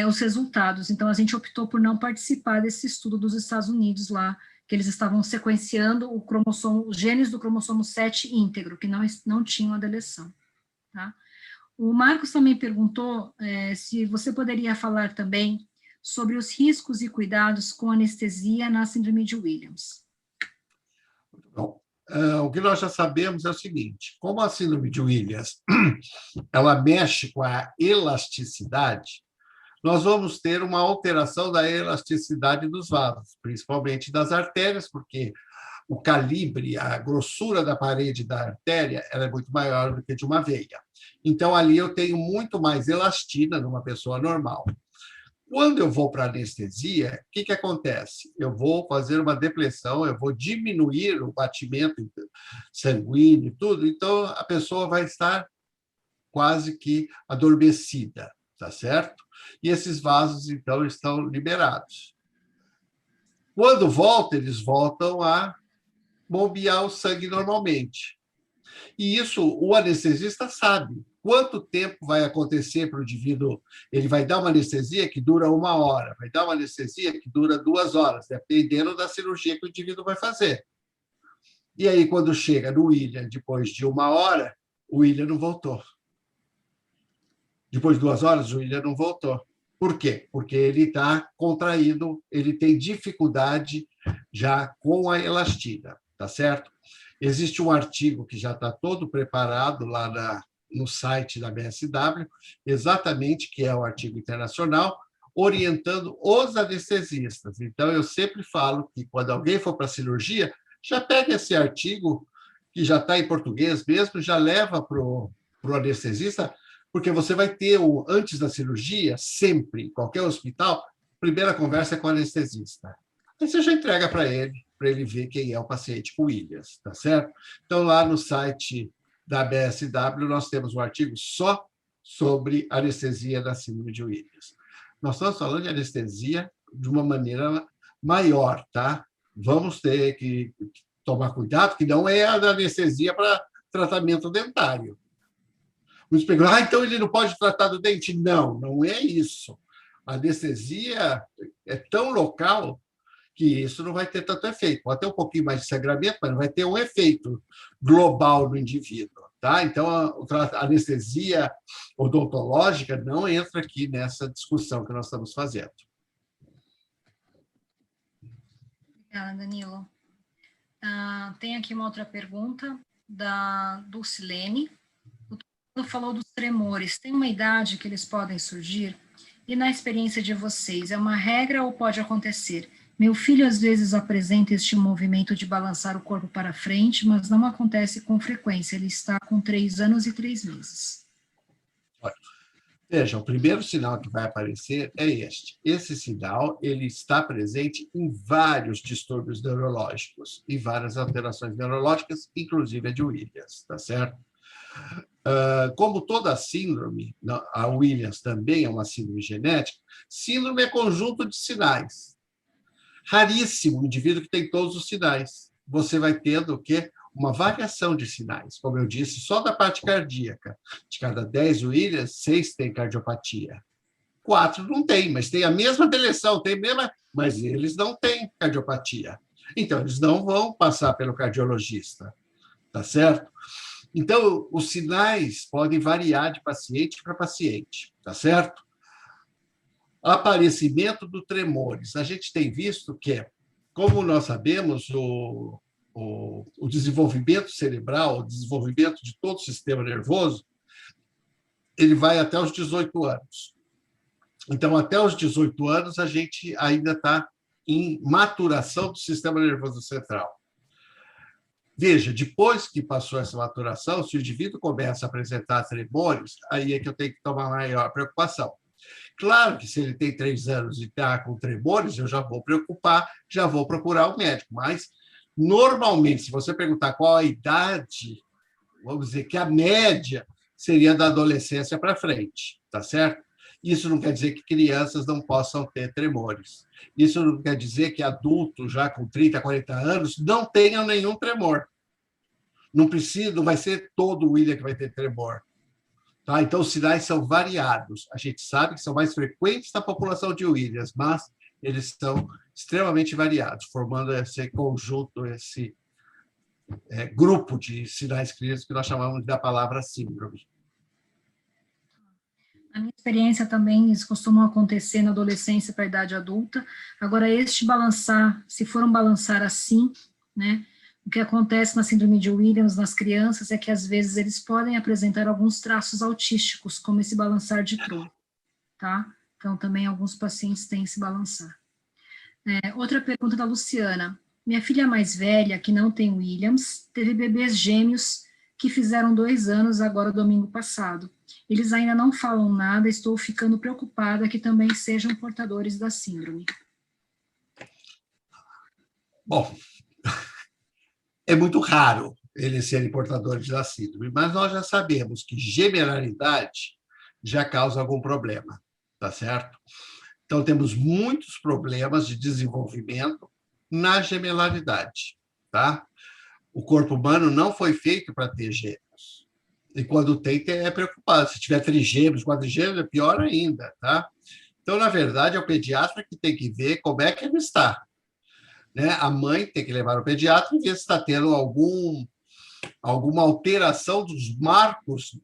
os resultados, então a gente optou por não participar desse estudo dos Estados Unidos lá, que eles estavam sequenciando os genes do cromossomo 7 íntegro, que não tinham a deleção. Tá? O Marcos também perguntou se você poderia falar também sobre os riscos e cuidados com anestesia na síndrome de Williams. Bom, o que nós já sabemos é o seguinte, como a síndrome de Williams ela mexe com a elasticidade, nós vamos ter uma alteração da elasticidade dos vasos, principalmente das artérias, porque o calibre, a grossura da parede da artéria, ela é muito maior do que de uma veia. Então, ali eu tenho muito mais elastina numa pessoa normal. Quando eu vou para a anestesia, o que acontece? Eu vou fazer uma depressão, eu vou diminuir o batimento sanguíneo e tudo, então a pessoa vai estar quase que adormecida, tá certo? E esses vasos, então, estão liberados. Quando volta, eles voltam a bombear o sangue normalmente. E isso o anestesista sabe. Quanto tempo vai acontecer para o indivíduo? Ele vai dar uma anestesia que dura 1 hora, vai dar uma anestesia que dura 2 horas, dependendo da cirurgia que o indivíduo vai fazer. E aí, quando chega no William, depois de 1 hora, o William não voltou. Depois de 2 horas, o William não voltou. Por quê? Porque ele está contraído, ele tem dificuldade já com a elastina, tá certo? Existe um artigo que já está todo preparado lá no site da BSW, exatamente, que é o artigo internacional, orientando os anestesistas. Então, eu sempre falo que, quando alguém for para a cirurgia, já pega esse artigo, que já está em português mesmo, já leva para o anestesista, porque você vai ter, antes da cirurgia, sempre, em qualquer hospital, a primeira conversa é com o anestesista. Aí você já entrega para ele ver quem é o paciente com Williams, tá certo? Então, lá no site da BSW, nós temos um artigo só sobre anestesia da síndrome de Williams. Nós estamos falando de anestesia de uma maneira maior, tá? Vamos ter que tomar cuidado, que não é a anestesia para tratamento dentário. Muitos perguntam, então ele não pode tratar do dente? Não, não é isso. A anestesia é tão local que isso não vai ter tanto efeito. Pode ter um pouquinho mais de sangramento, mas não vai ter um efeito global no indivíduo. Tá? Então, a anestesia odontológica não entra aqui nessa discussão que nós estamos fazendo. Obrigada, Danilo. Tem aqui uma outra pergunta da Dulcilene. O Danilo falou dos tremores. Tem uma idade que eles podem surgir? E na experiência de vocês, é uma regra ou pode acontecer? Meu filho às vezes apresenta este movimento de balançar o corpo para frente, mas não acontece com frequência. Ele está com 3 anos e 3 meses. Veja, o primeiro sinal que vai aparecer é este. Esse sinal ele está presente em vários distúrbios neurológicos e várias alterações neurológicas, inclusive a de Williams, tá certo? Como toda síndrome, a Williams também é uma síndrome genética, síndrome é conjunto de sinais. Raríssimo o indivíduo que tem todos os sinais. Você vai tendo o quê? Uma variação de sinais. Como eu disse, só da parte cardíaca. De cada 10 Williams, 6 têm cardiopatia. 4 não tem, mas tem a mesma deleção, tem a mesma, mas eles não têm cardiopatia. Então, eles não vão passar pelo cardiologista. Tá certo? Então, os sinais podem variar de paciente para paciente. Tá certo? Aparecimento do tremores. A gente tem visto que, como nós sabemos, o desenvolvimento cerebral, o desenvolvimento de todo o sistema nervoso, ele vai até os 18 anos. Então, até os 18 anos, a gente ainda está em maturação do sistema nervoso central. Veja, depois que passou essa maturação, se o indivíduo começa a apresentar tremores, aí é que eu tenho que tomar maior preocupação. Claro que se ele tem 3 anos e está com tremores, eu já vou preocupar, já vou procurar o médico, mas normalmente, se você perguntar qual a idade, vamos dizer que a média seria da adolescência para frente, tá certo? Isso não quer dizer que crianças não possam ter tremores. Isso não quer dizer que adultos já com 30, 40 anos não tenham nenhum tremor. Não precisa, não vai ser todo o William que vai ter tremor. Tá? Então, os sinais são variados. A gente sabe que são mais frequentes na população de Williams, mas eles são extremamente variados, formando esse conjunto, esse grupo de sinais clínicos que nós chamamos da palavra síndrome. Na minha experiência também, isso costuma acontecer na adolescência para a idade adulta. Agora, este balançar, se for um balançar assim, né, o que acontece na síndrome de Williams nas crianças é que, às vezes, eles podem apresentar alguns traços autísticos, como esse balançar de Crohn, tá? Então, também alguns pacientes têm esse balançar. Outra pergunta da Luciana. Minha filha mais velha, que não tem Williams, teve bebês gêmeos que fizeram 2 anos agora, domingo passado. Eles ainda não falam nada, estou ficando preocupada que também sejam portadores da síndrome. Bom, é muito raro eles serem portadores da síndrome, mas nós já sabemos que gemelaridade já causa algum problema, tá certo? Então, temos muitos problemas de desenvolvimento na gemelaridade, tá? O corpo humano não foi feito para ter gêmeos. E quando tem, é preocupado. Se tiver trigêmeos, quadrigêmeos, é pior ainda, tá? Então, na verdade, é o pediatra que tem que ver como é que ele está. Né? A mãe tem que levar o pediatra e ver se está tendo alguma alteração dos marcos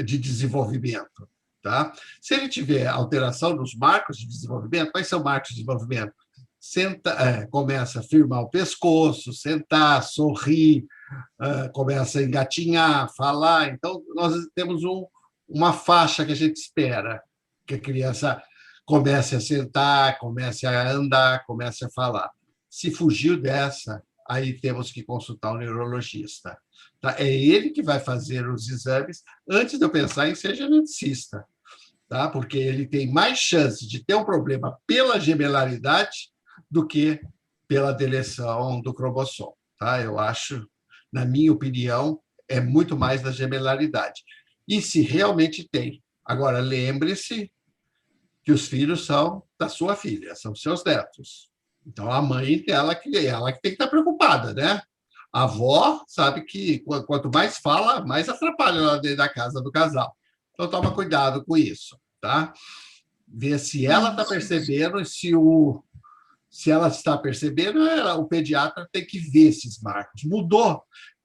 de desenvolvimento. Tá? Se ele tiver alteração nos marcos de desenvolvimento, quais são marcos de desenvolvimento? Começa a firmar o pescoço, sentar, sorrir, começa a engatinhar, falar. Então, nós temos uma faixa que a gente espera, que a criança comece a sentar, comece a andar, comece a falar. Se fugiu dessa, aí temos que consultar o neurologista. Tá? É ele que vai fazer os exames antes de eu pensar em ser geneticista, tá? Porque ele tem mais chance de ter um problema pela gemelaridade do que pela deleção do cromossomo. Tá? Eu acho, na minha opinião, é muito mais da gemelaridade. E se realmente tem. Agora, lembre-se que os filhos são da sua filha, são seus netos. Então, a mãe, ela que tem que estar preocupada, né? A avó sabe que quanto mais fala, mais atrapalha lá dentro da casa do casal. Então, toma cuidado com isso, tá? Ver se ela está percebendo e se o Se ela está percebendo, o pediatra tem que ver esses marcos. Mudou,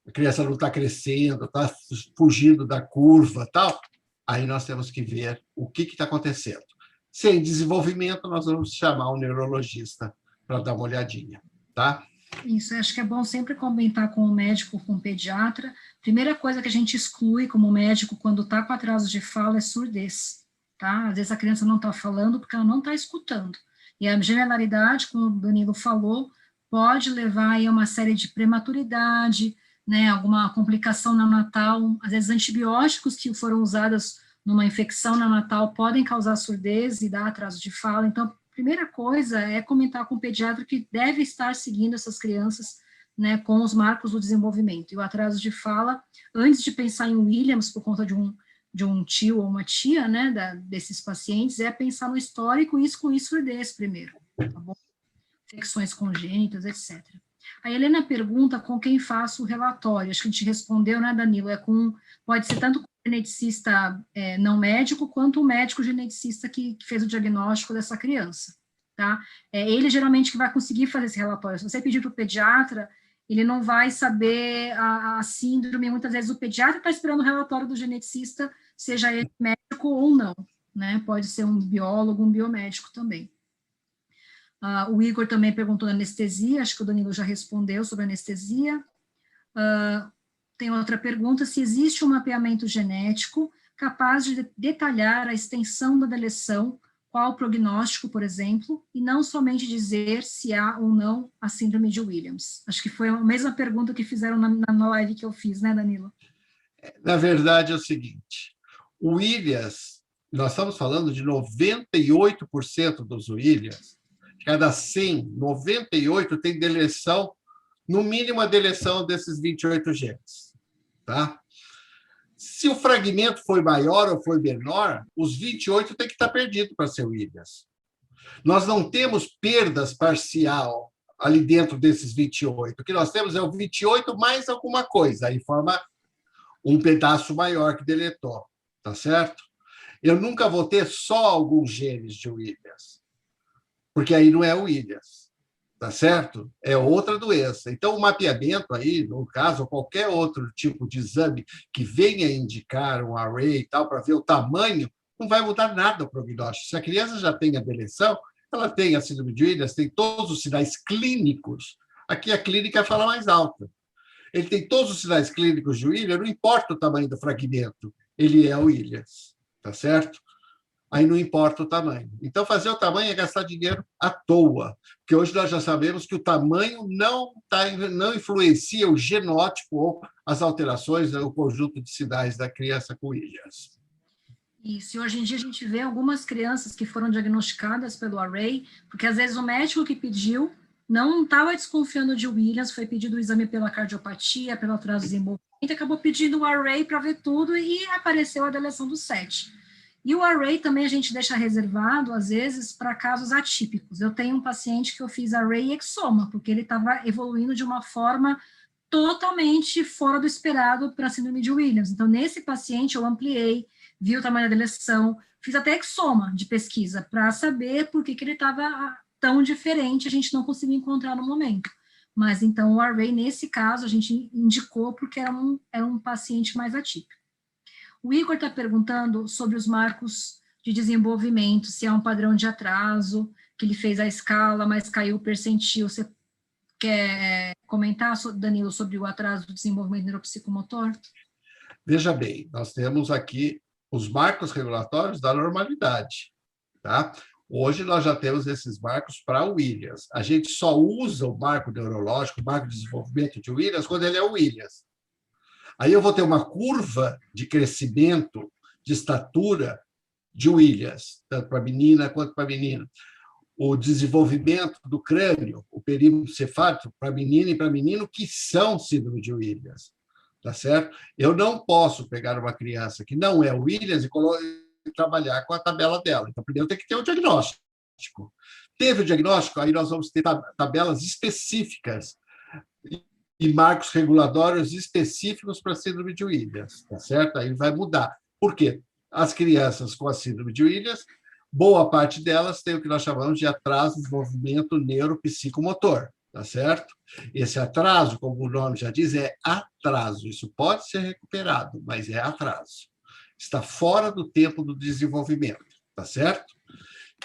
a criança não está crescendo, está fugindo da curva, tal. Aí nós temos que ver o que está acontecendo. Se é em desenvolvimento, nós vamos chamar um neurologista para dar uma olhadinha, tá? Isso, acho que é bom sempre comentar com o médico, com o pediatra. Primeira coisa que a gente exclui como médico quando está com atraso de fala é surdez, tá? Às vezes a criança não está falando porque ela não está escutando. E a generalidade, como o Danilo falou, pode levar aí a uma série de prematuridade, né, alguma complicação neonatal. Às vezes antibióticos que foram usados numa infecção neonatal podem causar surdez e dar atraso de fala. Então, primeira coisa é comentar com o pediatra que deve estar seguindo essas crianças, né, com os marcos do desenvolvimento. E o atraso de fala, antes de pensar em Williams, por conta de um tio ou uma tia, né, desses pacientes, é pensar no histórico e excluir surdez primeiro, tá bom? Infecções congênitas, etc. A Helena pergunta com quem faço o relatório. Acho que a gente respondeu, né, Danilo? Pode ser tanto com o geneticista não médico, quanto o médico geneticista que fez o diagnóstico dessa criança, tá? Ele geralmente que vai conseguir fazer esse relatório. Se você pedir para o pediatra, ele não vai saber a síndrome. Muitas vezes o pediatra está esperando o relatório do geneticista, seja ele médico ou não, né? Pode ser um biólogo, um biomédico também. O Igor também perguntou anestesia, acho que o Danilo já respondeu sobre anestesia. Tem outra pergunta, se existe um mapeamento genético capaz de detalhar a extensão da deleção, qual o prognóstico, por exemplo, e não somente dizer se há ou não a síndrome de Williams. Acho que foi a mesma pergunta que fizeram na live que eu fiz, né, Danilo? Na verdade, é o seguinte, o Williams, nós estamos falando de 98% dos Williams, cada 100, 98 tem deleção, no mínimo a deleção desses 28 genes. Tá? Se o fragmento foi maior ou foi menor, os 28 tem que estar perdido para ser Williams. Nós não temos perdas parcial ali dentro desses 28. O que nós temos é o 28 mais alguma coisa, aí forma um pedaço maior que deletou, tá certo? Eu nunca vou ter só alguns genes de Williams, porque aí não é o Williams, tá certo? É outra doença. Então, o mapeamento aí, no caso, qualquer outro tipo de exame que venha indicar um array e tal, para ver o tamanho, não vai mudar nada o prognóstico. Se a criança já tem a deleção, ela tem a síndrome de Williams, tem todos os sinais clínicos. Aqui a clínica fala mais alta. Ele tem todos os sinais clínicos de Williams, não importa o tamanho do fragmento, ele é o Williams, tá certo? Aí não importa o tamanho. Então, fazer o tamanho é gastar dinheiro à toa, porque hoje nós já sabemos que o tamanho não influencia o genótipo ou as alterações, o conjunto de sinais da criança com Williams. Isso, e hoje em dia a gente vê algumas crianças que foram diagnosticadas pelo array, porque às vezes o médico que pediu não estava desconfiando de Williams, foi pedido o exame pela cardiopatia, pelo atraso de desenvolvimento, acabou pedindo o array para ver tudo e apareceu a deleção do 7. E o array também a gente deixa reservado, às vezes, para casos atípicos. Eu tenho um paciente que eu fiz array exoma, porque ele estava evoluindo de uma forma totalmente fora do esperado para a síndrome de Williams. Então, nesse paciente, eu ampliei, vi o tamanho da deleção, fiz até exoma de pesquisa, para saber por que ele estava tão diferente, a gente não conseguiu encontrar no momento. Mas, então, o array, nesse caso, a gente indicou porque era um paciente mais atípico. O Igor está perguntando sobre os marcos de desenvolvimento, se há um padrão de atraso, que ele fez a escala, mas caiu o percentil. Você quer comentar, Danilo, sobre o atraso do desenvolvimento neuropsicomotor? Veja bem, nós temos aqui os marcos regulatórios da normalidade, tá? Hoje nós já temos esses marcos para Williams. A gente só usa o marco neurológico, o marco de desenvolvimento de Williams, quando ele é Williams. Aí eu vou ter uma curva de crescimento, de estatura de Williams, tanto para menina quanto para menino. O desenvolvimento do crânio, o perímetro cefálico para menina e para menino, que são síndrome de Williams, tá certo? Eu não posso pegar uma criança que não é Williams e trabalhar com a tabela dela. Então, primeiro tem que ter o diagnóstico. Teve o diagnóstico, aí nós vamos ter tabelas específicas e marcos regulatórios específicos para a síndrome de Williams, tá certo? Aí vai mudar. Por quê? As crianças com a síndrome de Williams boa parte delas tem o que nós chamamos de atraso de desenvolvimento neuropsicomotor, tá certo? Esse atraso, como o nome já diz, é atraso. Isso pode ser recuperado, mas é atraso. Está fora do tempo do desenvolvimento, tá certo?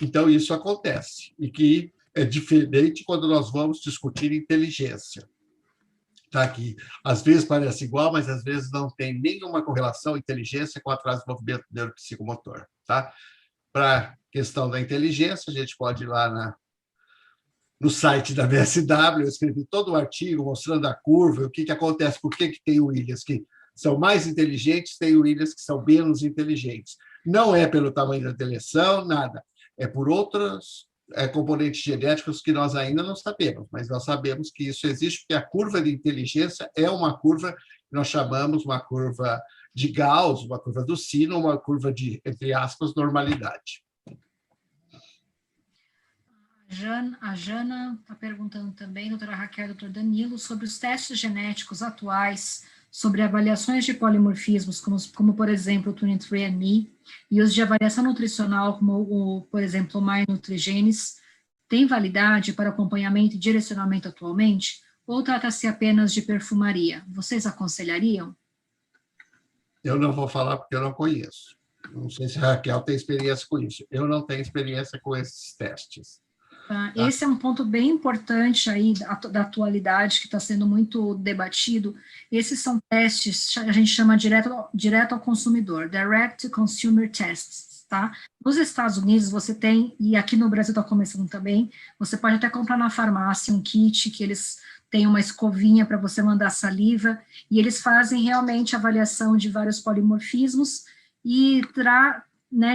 Então, isso acontece, e que é diferente quando nós vamos discutir inteligência. Tá aqui. Às vezes parece igual, mas às vezes não tem nenhuma correlação inteligência com atraso de desenvolvimento neuropsicomotor, tá? Para a questão da inteligência, a gente pode ir lá no site da BSW, eu escrevi todo o artigo mostrando a curva, o que acontece, por que tem Williams que são mais inteligentes, tem Williams que são menos inteligentes. Não é pelo tamanho da deleção, nada. É por outros componentes genéticos que nós ainda não sabemos, mas nós sabemos que isso existe, porque a curva de inteligência é uma curva que nós chamamos uma curva de Gauss, uma curva do sino, uma curva de, entre aspas, normalidade. A Jana está perguntando também, doutora Raquel e doutor Danilo, sobre os testes genéticos atuais, sobre avaliações de polimorfismos, como por exemplo, o 23andMe, e os de avaliação nutricional, como, por exemplo, o MyNutrigenes, tem validade para acompanhamento e direcionamento atualmente? Ou trata-se apenas de perfumaria? Vocês aconselhariam? Eu não vou falar porque eu não conheço. Não sei se a Raquel tem experiência com isso. Eu não tenho experiência com esses testes. Esse é um ponto bem importante aí da atualidade, que está sendo muito debatido. Esses são testes, a gente chama direto ao consumidor, Direct to Consumer Tests, tá? Nos Estados Unidos você tem, e aqui no Brasil está começando também, você pode até comprar na farmácia um kit que eles têm uma escovinha para você mandar saliva, e eles fazem realmente avaliação de vários polimorfismos e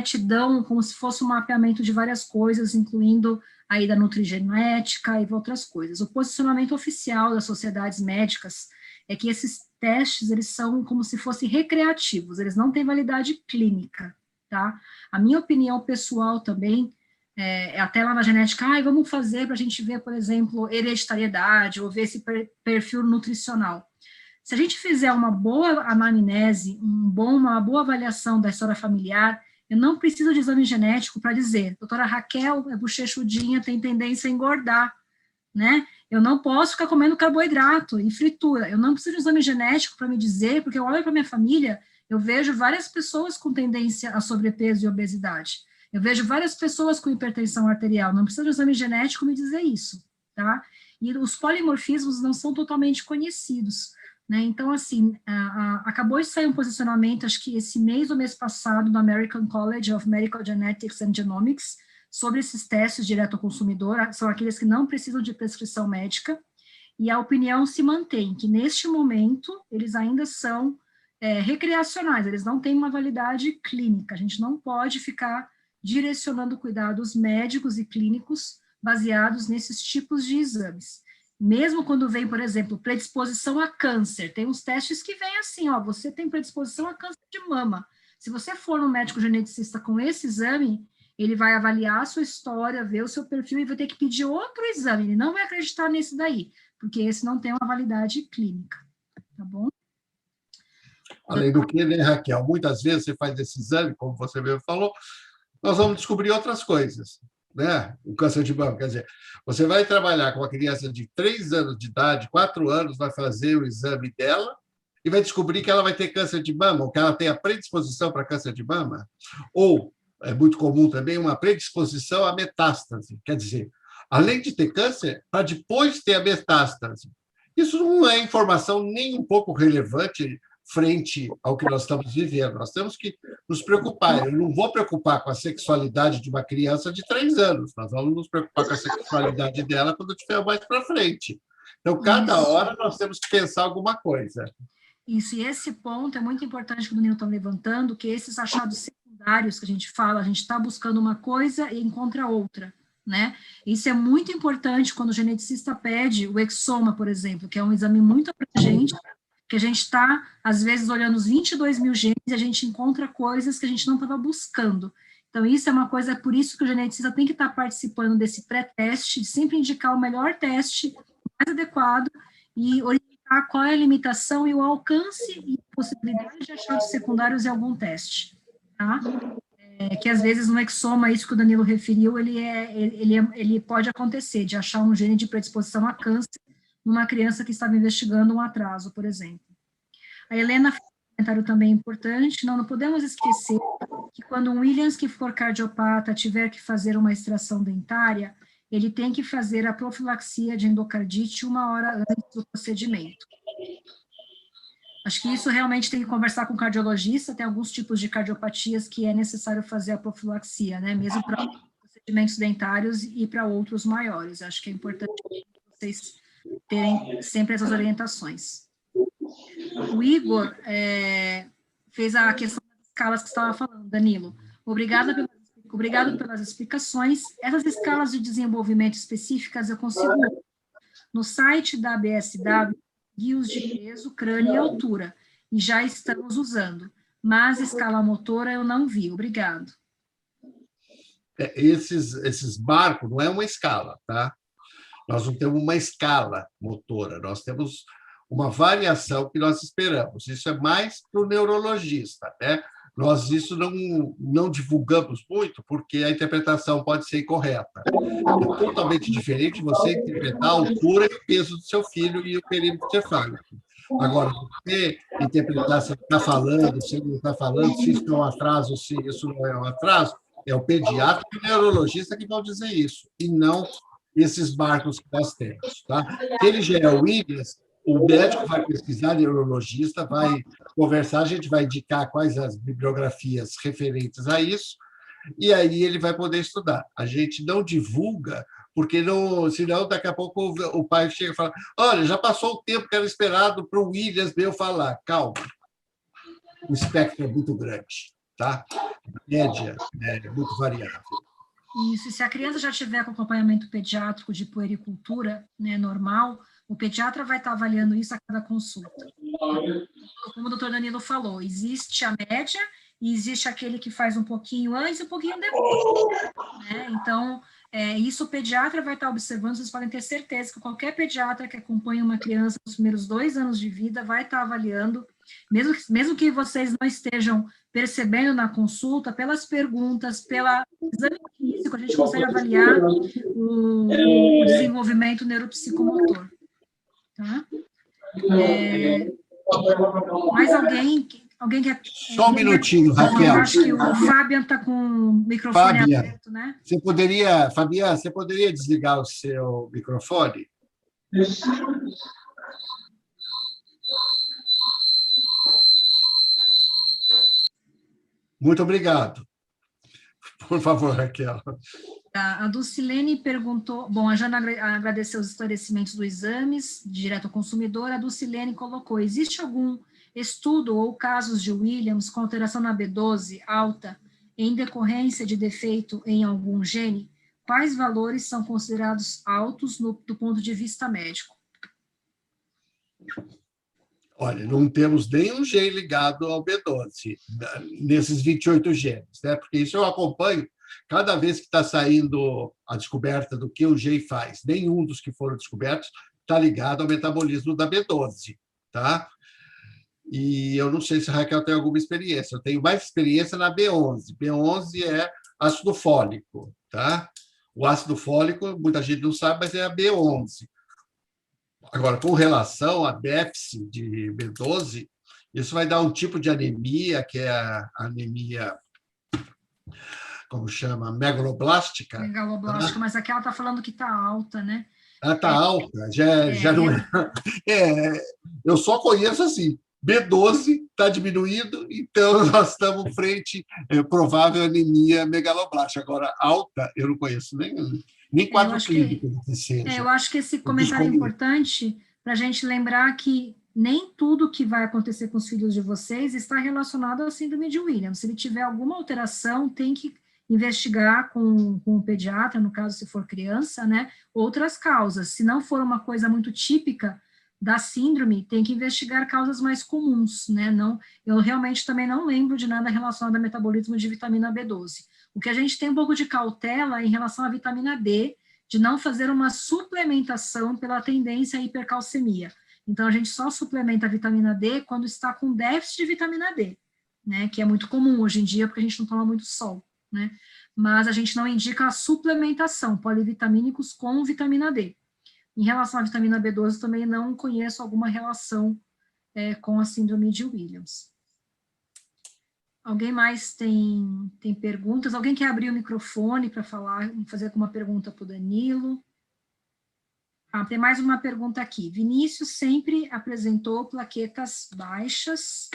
te dão como se fosse um mapeamento de várias coisas, incluindo aí da nutrigenética e outras coisas. O posicionamento oficial das sociedades médicas é que esses testes, eles são como se fossem recreativos, eles não têm validade clínica, tá? A minha opinião pessoal também, até lá na genética, vamos fazer para a gente ver, por exemplo, hereditariedade, ou ver esse perfil nutricional. Se a gente fizer uma boa anamnese, uma boa avaliação da história familiar, eu não preciso de exame genético para dizer, doutora Raquel é bochechudinha, tem tendência a engordar, né? Eu não posso ficar comendo carboidrato e fritura, eu não preciso de exame genético para me dizer, porque eu olho para minha família, eu vejo várias pessoas com tendência a sobrepeso e obesidade, eu vejo várias pessoas com hipertensão arterial, não precisa de exame genético me dizer isso, tá? E os polimorfismos não são totalmente conhecidos, né? Então, assim, acabou de sair um posicionamento, acho que esse mês ou mês passado, no American College of Medical Genetics and Genomics, sobre esses testes direto ao consumidor, são aqueles que não precisam de prescrição médica, e a opinião se mantém, que neste momento, eles ainda são recreacionais, eles não têm uma validade clínica, a gente não pode ficar direcionando cuidados médicos e clínicos baseados nesses tipos de exames. Mesmo quando vem, por exemplo, predisposição a câncer, tem uns testes que vêm assim, você tem predisposição a câncer de mama. Se você for no médico geneticista com esse exame, ele vai avaliar a sua história, ver o seu perfil e vai ter que pedir outro exame, ele não vai acreditar nesse daí, porque esse não tem uma validade clínica, tá bom? Além do que, né, Raquel, muitas vezes você faz esse exame, como você mesmo falou, nós vamos descobrir outras coisas, né? O câncer de mama, quer dizer, você vai trabalhar com uma criança de 3 anos de idade, 4 anos, vai fazer o exame dela e vai descobrir que ela vai ter câncer de mama, ou que ela tem a predisposição para câncer de mama, ou, é muito comum também, uma predisposição à metástase, quer dizer, além de ter câncer, para depois ter a metástase. Isso não é informação nem um pouco relevante frente ao que nós estamos vivendo. Nós temos que nos preocupar. Eu não vou preocupar com a sexualidade de uma criança de 3 anos. Nós vamos nos preocupar com a sexualidade dela quando estiver mais para frente. Então, cada hora nós temos que pensar alguma coisa. Isso, e esse ponto é muito importante que o Danilo está levantando, que esses achados secundários que a gente fala, a gente está buscando uma coisa e encontra outra, né? Isso é muito importante quando o geneticista pede o exoma, por exemplo, que é um exame muito abrangente, que a gente está, às vezes, olhando os 22 mil genes e a gente encontra coisas que a gente não estava buscando. Então, isso é uma coisa, é por isso que o geneticista tem que estar participando desse pré-teste, de sempre indicar o melhor teste, mais adequado, e orientar qual é a limitação e o alcance e possibilidade de achados secundários em algum teste, tá? que às vezes no exoma, isso que o Danilo referiu, ele pode acontecer, de achar um gene de predisposição a câncer numa criança que estava investigando um atraso, por exemplo. A Helena fez um comentário também importante, não podemos esquecer que quando um Williams que for cardiopata tiver que fazer uma extração dentária, ele tem que fazer a profilaxia de endocardite 1 hora antes do procedimento. Acho que isso realmente tem que conversar com o cardiologista, tem alguns tipos de cardiopatias que é necessário fazer a profilaxia, né, mesmo para procedimentos dentários e para outros maiores. Acho que é importante vocês terem sempre essas orientações. O Igor fez a questão das escalas que você estava falando, Danilo. Obrigado pelas explicações. Essas escalas de desenvolvimento específicas eu consigo no site da BSW, guios de peso, crânio e altura, e já estamos usando, mas escala motora eu não vi. Obrigado. Esses barcos não é uma escala, tá? Nós não temos uma escala motora, nós temos uma variação que nós esperamos. Isso é mais para o neurologista, né? Nós isso não divulgamos muito, porque a interpretação pode ser incorreta. É totalmente diferente você interpretar a altura e o peso do seu filho e o perímetro cefálico. Agora, você interpretar se ele está falando, se ele não está falando, se isso é um atraso, se isso não é um atraso, é o pediatra e o neurologista que vão dizer isso, e não esses marcos que nós temos. Tá? Se ele já é o Williams, o médico vai pesquisar, o neurologista vai conversar, a gente vai indicar quais as bibliografias referentes a isso, e aí ele vai poder estudar. A gente não divulga, porque senão daqui a pouco o pai chega e fala: olha, já passou o tempo que era esperado para o Williams meu falar. Calma, o espectro é muito grande, tá? A média é muito variável. Isso, e se a criança já tiver com acompanhamento pediátrico de puericultura, né, normal, o pediatra vai estar avaliando isso a cada consulta. Como o doutor Danilo falou, existe a média e existe aquele que faz um pouquinho antes e um pouquinho depois. Né? Então, isso o pediatra vai estar observando, vocês podem ter certeza que qualquer pediatra que acompanha uma criança nos primeiros 2 anos de vida vai estar avaliando, mesmo que vocês não estejam percebendo na consulta, pelas perguntas, pelo exame físico, a gente consegue avaliar o desenvolvimento neuropsicomotor. Tá? Mais alguém quer... Só um minutinho, Raquel. Eu acho que o Fabian está com o microfone aberto, né? Fabiana, você poderia desligar o seu microfone? Muito obrigado. Por favor, Raquel. A Dulcilene perguntou, bom, a Jana agradeceu os esclarecimentos dos exames, direto ao consumidor, a Dulcilene colocou, existe algum estudo ou casos de Williams com alteração na B12 alta em decorrência de defeito em algum gene? Quais valores são considerados altos do ponto de vista médico? Olha, não temos nenhum gene ligado ao B12, nesses 28 genes, né? Porque isso eu acompanho cada vez que está saindo a descoberta do que o gene faz. Nenhum dos que foram descobertos está ligado ao metabolismo da B12, tá? E eu não sei se a Raquel tem alguma experiência. Eu tenho mais experiência na B11. B11 é ácido fólico, tá? O ácido fólico, muita gente não sabe, mas é a B11. Agora, com relação a déficit de B12, isso vai dar um tipo de anemia, que é a anemia, como chama, megaloblástica. Megaloblástica, mas aqui ela está falando que está alta, né? Ela está alta, já não é. Eu só conheço assim, B12 está diminuindo, então nós estamos frente a provável anemia megaloblástica. Agora, alta, eu não conheço nem quadro clínico que seja. Eu acho que esse comentário é importante para a gente lembrar que nem tudo que vai acontecer com os filhos de vocês está relacionado à síndrome de Williams. Se ele tiver alguma alteração, tem que investigar com o pediatra, no caso, se for criança, né, outras causas. Se não for uma coisa muito típica da síndrome, tem que investigar causas mais comuns, né? Eu realmente também não lembro de nada relacionado ao metabolismo de vitamina B12. O que a gente tem um pouco de cautela em relação à vitamina D, de não fazer uma suplementação pela tendência à hipercalcemia. Então, a gente só suplementa a vitamina D quando está com déficit de vitamina D, né? Que é muito comum hoje em dia, porque a gente não toma muito sol. né? Mas a gente não indica a suplementação, polivitamínicos com vitamina D. Em relação à vitamina B12, também não conheço alguma relação com a síndrome de Williams. Alguém mais tem perguntas? Alguém quer abrir o microfone para falar, fazer uma pergunta para o Danilo? Tem mais uma pergunta aqui. Vinícius sempre apresentou plaquetas baixas,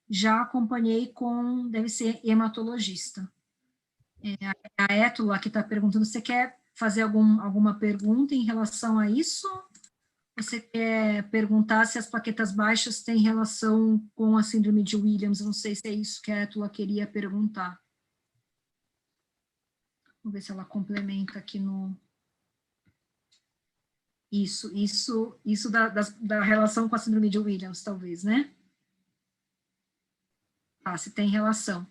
já acompanhei com, deve ser hematologista. A Étula que está perguntando, você quer fazer alguma pergunta em relação a isso? Você quer perguntar se as plaquetas baixas têm relação com a síndrome de Williams? Eu não sei se é isso que a Étula queria perguntar. Vamos ver se ela complementa aqui no... Isso da relação com a síndrome de Williams, talvez, né? Se tem relação.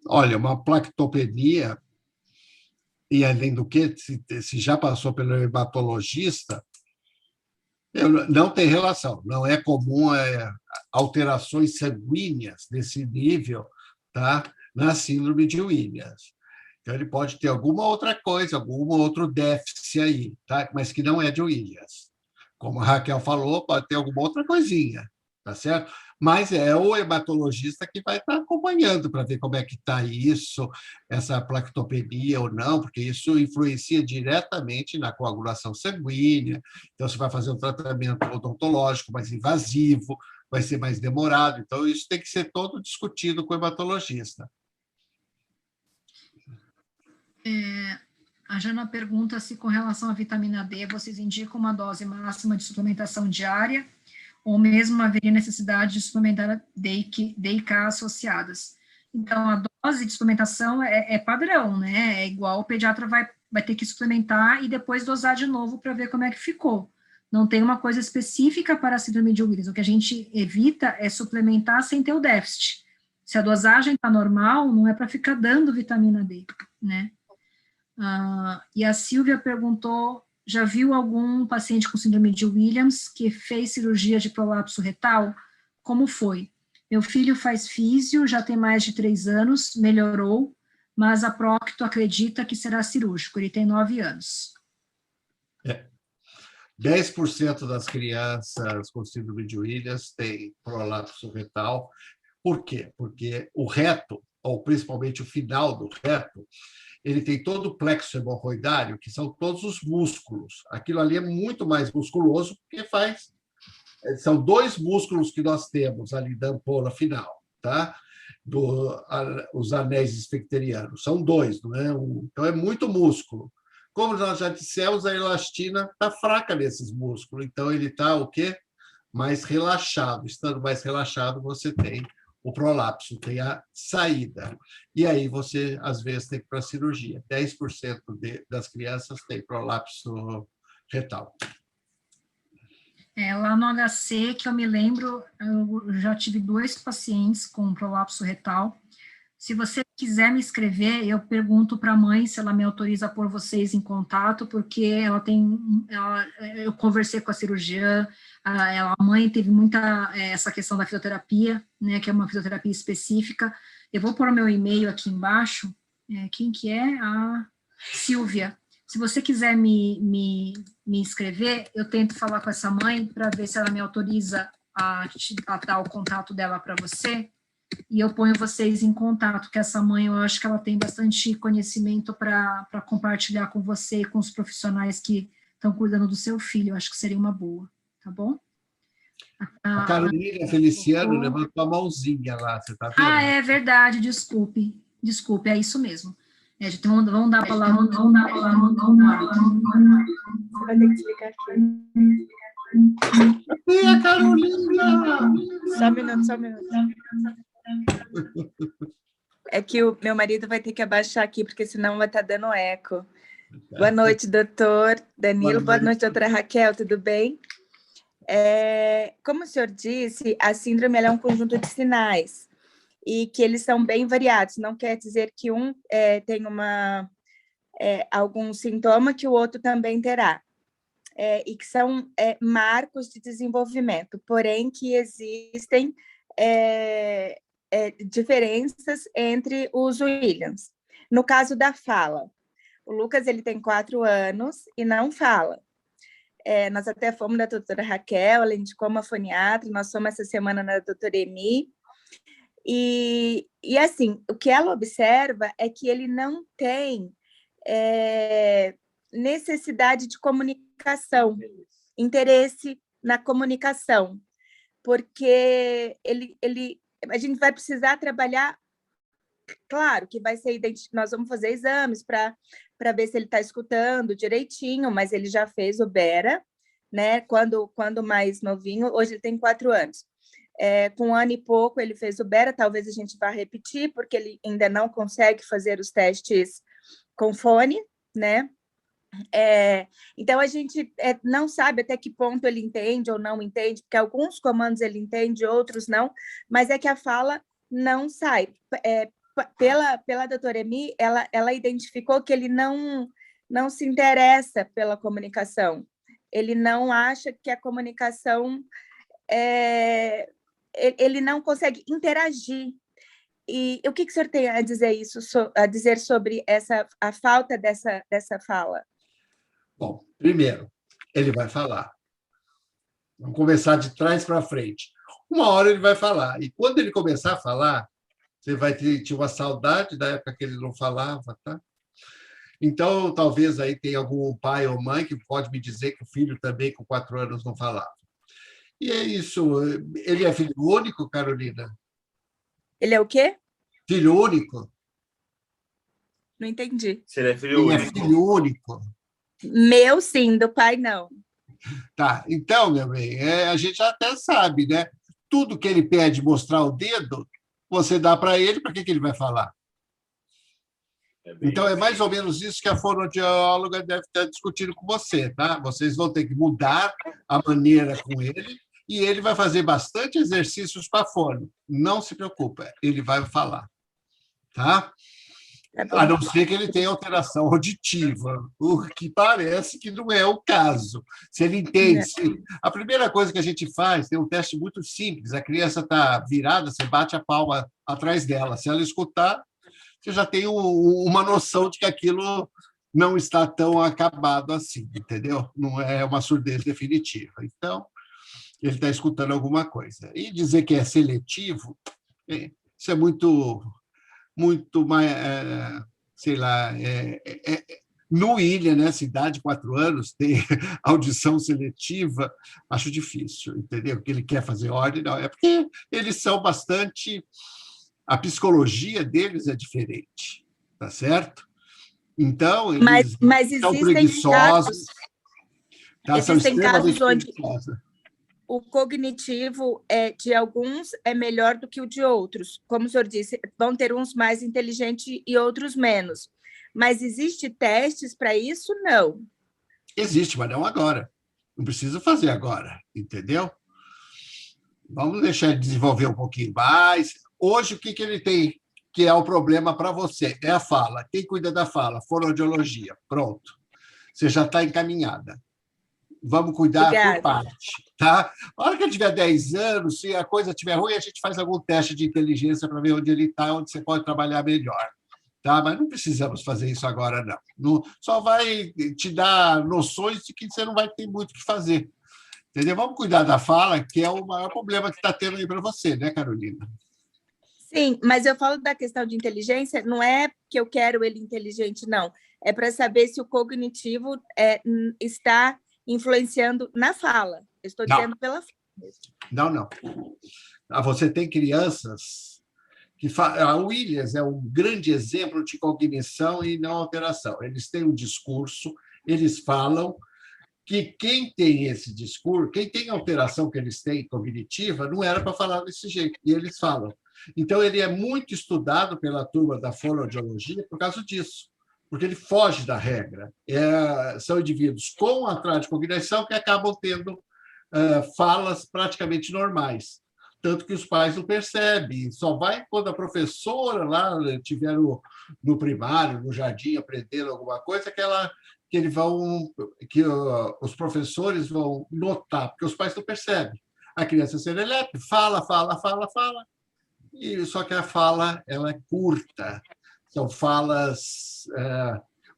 Olha, uma plaquetopenia, e além do que, se já passou pelo hematologista, não tem relação, não é comum alterações sanguíneas desse nível, tá? Na síndrome de Williams. Então, ele pode ter alguma outra coisa, algum outro déficit aí, tá? Mas que não é de Williams. Como a Raquel falou, pode ter alguma outra coisinha, tá certo? Mas é o hematologista que vai estar acompanhando para ver como é que está isso, essa plaquetopenia ou não, porque isso influencia diretamente na coagulação sanguínea. Então, você vai fazer um tratamento odontológico mais invasivo, vai ser mais demorado. Então, isso tem que ser todo discutido com o hematologista. A Jana pergunta se, com relação à vitamina D, vocês indicam uma dose máxima de suplementação diária ou mesmo haveria necessidade de suplementar D e K associadas. Então, a dose de suplementação é padrão, né? É igual, o pediatra vai ter que suplementar e depois dosar de novo para ver como é que ficou. Não tem uma coisa específica para a síndrome de Williams. O que a gente evita é suplementar sem ter o déficit. Se a dosagem está normal, não é para ficar dando vitamina D, né? E a Silvia perguntou, já viu algum paciente com síndrome de Williams que fez cirurgia de prolapso retal? Como foi? Meu filho faz físio, já tem mais de 3 anos, melhorou, mas a Procto acredita que será cirúrgico, ele tem 9 anos. 10% das crianças com síndrome de Williams têm prolapso retal. Por quê? Porque o reto, ou principalmente o final do reto, ele tem todo o plexo hemorroidário, que são todos os músculos. Aquilo ali é muito mais musculoso, porque são 2 músculos que nós temos ali da ampola final, tá? Os anéis esfecterianos. São 2, não é um. Então, é muito músculo. Como nós já dissemos, a elastina está fraca nesses músculos. Então, ele está o quê? Mais relaxado. Estando mais relaxado, você tem o prolapso, tem a saída. E aí você, às vezes, tem que ir para a cirurgia. 10% das crianças têm prolapso retal. Lá no HC, que eu me lembro, eu já tive 2 pacientes com prolapso retal. Se você quiser me escrever, eu pergunto para a mãe se ela me autoriza a pôr vocês em contato, porque eu conversei com a cirurgiã, a mãe teve muita essa questão da fisioterapia, né, que é uma fisioterapia específica. Eu vou pôr o meu e-mail aqui embaixo. Quem que é? A Silvia. Se você quiser me escrever, eu tento falar com essa mãe para ver se ela me autoriza a dar o contato dela para você, e eu ponho vocês em contato, que essa mãe, eu acho que ela tem bastante conhecimento para compartilhar com você e com os profissionais que estão cuidando do seu filho. Eu acho que seria uma boa, tá bom? A Carolina Feliciano levantou a mãozinha lá, você está vendo? É verdade, desculpe, é isso mesmo. Então, vamos dar a palavra. Você vai ter que explicar aqui. E a Carolina! Só um minuto. É que o meu marido vai ter que abaixar aqui, porque senão vai estar dando eco. Boa noite, doutor Danilo. Boa noite, doutora Raquel, tudo bem? Como o senhor disse, a síndrome é um conjunto de sinais e que eles são bem variados. Não quer dizer que um tem algum sintoma que o outro também terá. E que são marcos de desenvolvimento, porém que existem diferenças entre os Williams. No caso da fala, o Lucas ele tem 4 anos e não fala. Nós até fomos da doutora Raquel, ela indicou uma foniatra, nós fomos essa semana na doutora Emi, e assim, o que ela observa é que ele não tem necessidade de comunicação, interesse na comunicação, porque a gente vai precisar trabalhar, claro que vai ser nós vamos fazer exames para ver se ele está escutando direitinho, mas ele já fez o Bera, né? Quando mais novinho, hoje ele tem 4 anos. Com 1 ano e pouco ele fez o Bera, talvez a gente vá repetir, porque ele ainda não consegue fazer os testes com fone, né? Então, a gente não sabe até que ponto ele entende ou não entende, porque alguns comandos ele entende, outros não, mas é que a fala não sai. Pela doutora Emi, ela identificou que ele não se interessa pela comunicação. Ele não acha que a comunicação... ele não consegue interagir. E o que o senhor tem a dizer sobre a falta dessa fala? Bom, primeiro, ele vai falar. Vamos começar de trás para frente. Uma hora ele vai falar. E quando ele começar a falar, você vai ter uma saudade da época que ele não falava, tá? Então, talvez aí tenha algum pai ou mãe que pode me dizer que o filho também, com 4 anos, não falava. E é isso. Ele é filho único, Carolina? Ele é o quê? Filho único? Não entendi. Se ele é filho Ele único. é filho único. Meu, sim, do pai, não. Tá, então, meu bem, a gente até sabe, né? Tudo que ele pede mostrar o dedo, você dá para ele, para que ele vai falar? Então, é mais ou menos isso que a fonoaudióloga deve estar discutindo com você, tá? Vocês vão ter que mudar a maneira com ele e ele vai fazer bastante exercícios para fono. Não se preocupe, ele vai falar, tá? A não ser que ele tenha alteração auditiva, o que parece que não é o caso. Se ele entende... A primeira coisa que a gente faz, tem um teste muito simples, a criança está virada, você bate a palma atrás dela. Se ela escutar, você já tem uma noção de que aquilo não está tão acabado assim, entendeu? Não é uma surdez definitiva. Então, ele está escutando alguma coisa. E dizer que é seletivo, isso é muito mais, sei lá, no William, né, cidade, 4 anos, tem audição seletiva, acho difícil, entendeu? Porque ele quer fazer ordem, não, é porque eles são bastante... A psicologia deles é diferente, tá certo? Então, eles mas são existem preguiçosos. Casos, são existem casos onde preguiçosos. O cognitivo de alguns é melhor do que o de outros. Como o senhor disse, vão ter uns mais inteligentes e outros menos. Mas existe testes para isso? Não. Existe, mas não agora. Não precisa fazer agora, entendeu? Vamos deixar ele desenvolver um pouquinho mais. Hoje, o que ele tem que é o problema para você? É a fala. Quem cuida da fala? Fonoaudiologia. Pronto. Você já está encaminhada. Vamos cuidar por parte, tá? Na hora que ele tiver 10 anos, se a coisa estiver ruim, a gente faz algum teste de inteligência para ver onde ele está, onde você pode trabalhar melhor. Tá? Mas não precisamos fazer isso agora, não. Só vai te dar noções de que você não vai ter muito o que fazer. Entendeu? Vamos cuidar da fala, que é o maior problema que está tendo aí para você, né, Carolina? Sim, mas eu falo da questão de inteligência, não é que eu quero ele inteligente, não. É para saber se o cognitivo está influenciando na fala. Eu estou dizendo pela fala. Não. Você tem crianças que... A Williams é um grande exemplo de cognição e não alteração. Eles têm um discurso, eles falam que quem tem esse discurso, quem tem a alteração que eles têm cognitiva, não era para falar desse jeito, e eles falam. Então, ele é muito estudado pela turma da fonoaudiologia por causa disso, porque ele foge da regra. São indivíduos com atraso de cognição que acabam tendo falas praticamente normais, tanto que os pais não percebem. Só vai quando a professora lá estiver no primário, no jardim, aprendendo alguma coisa, que os professores vão notar, porque os pais não percebem. A criança serelepe, fala, Só que a fala ela é curta, são falas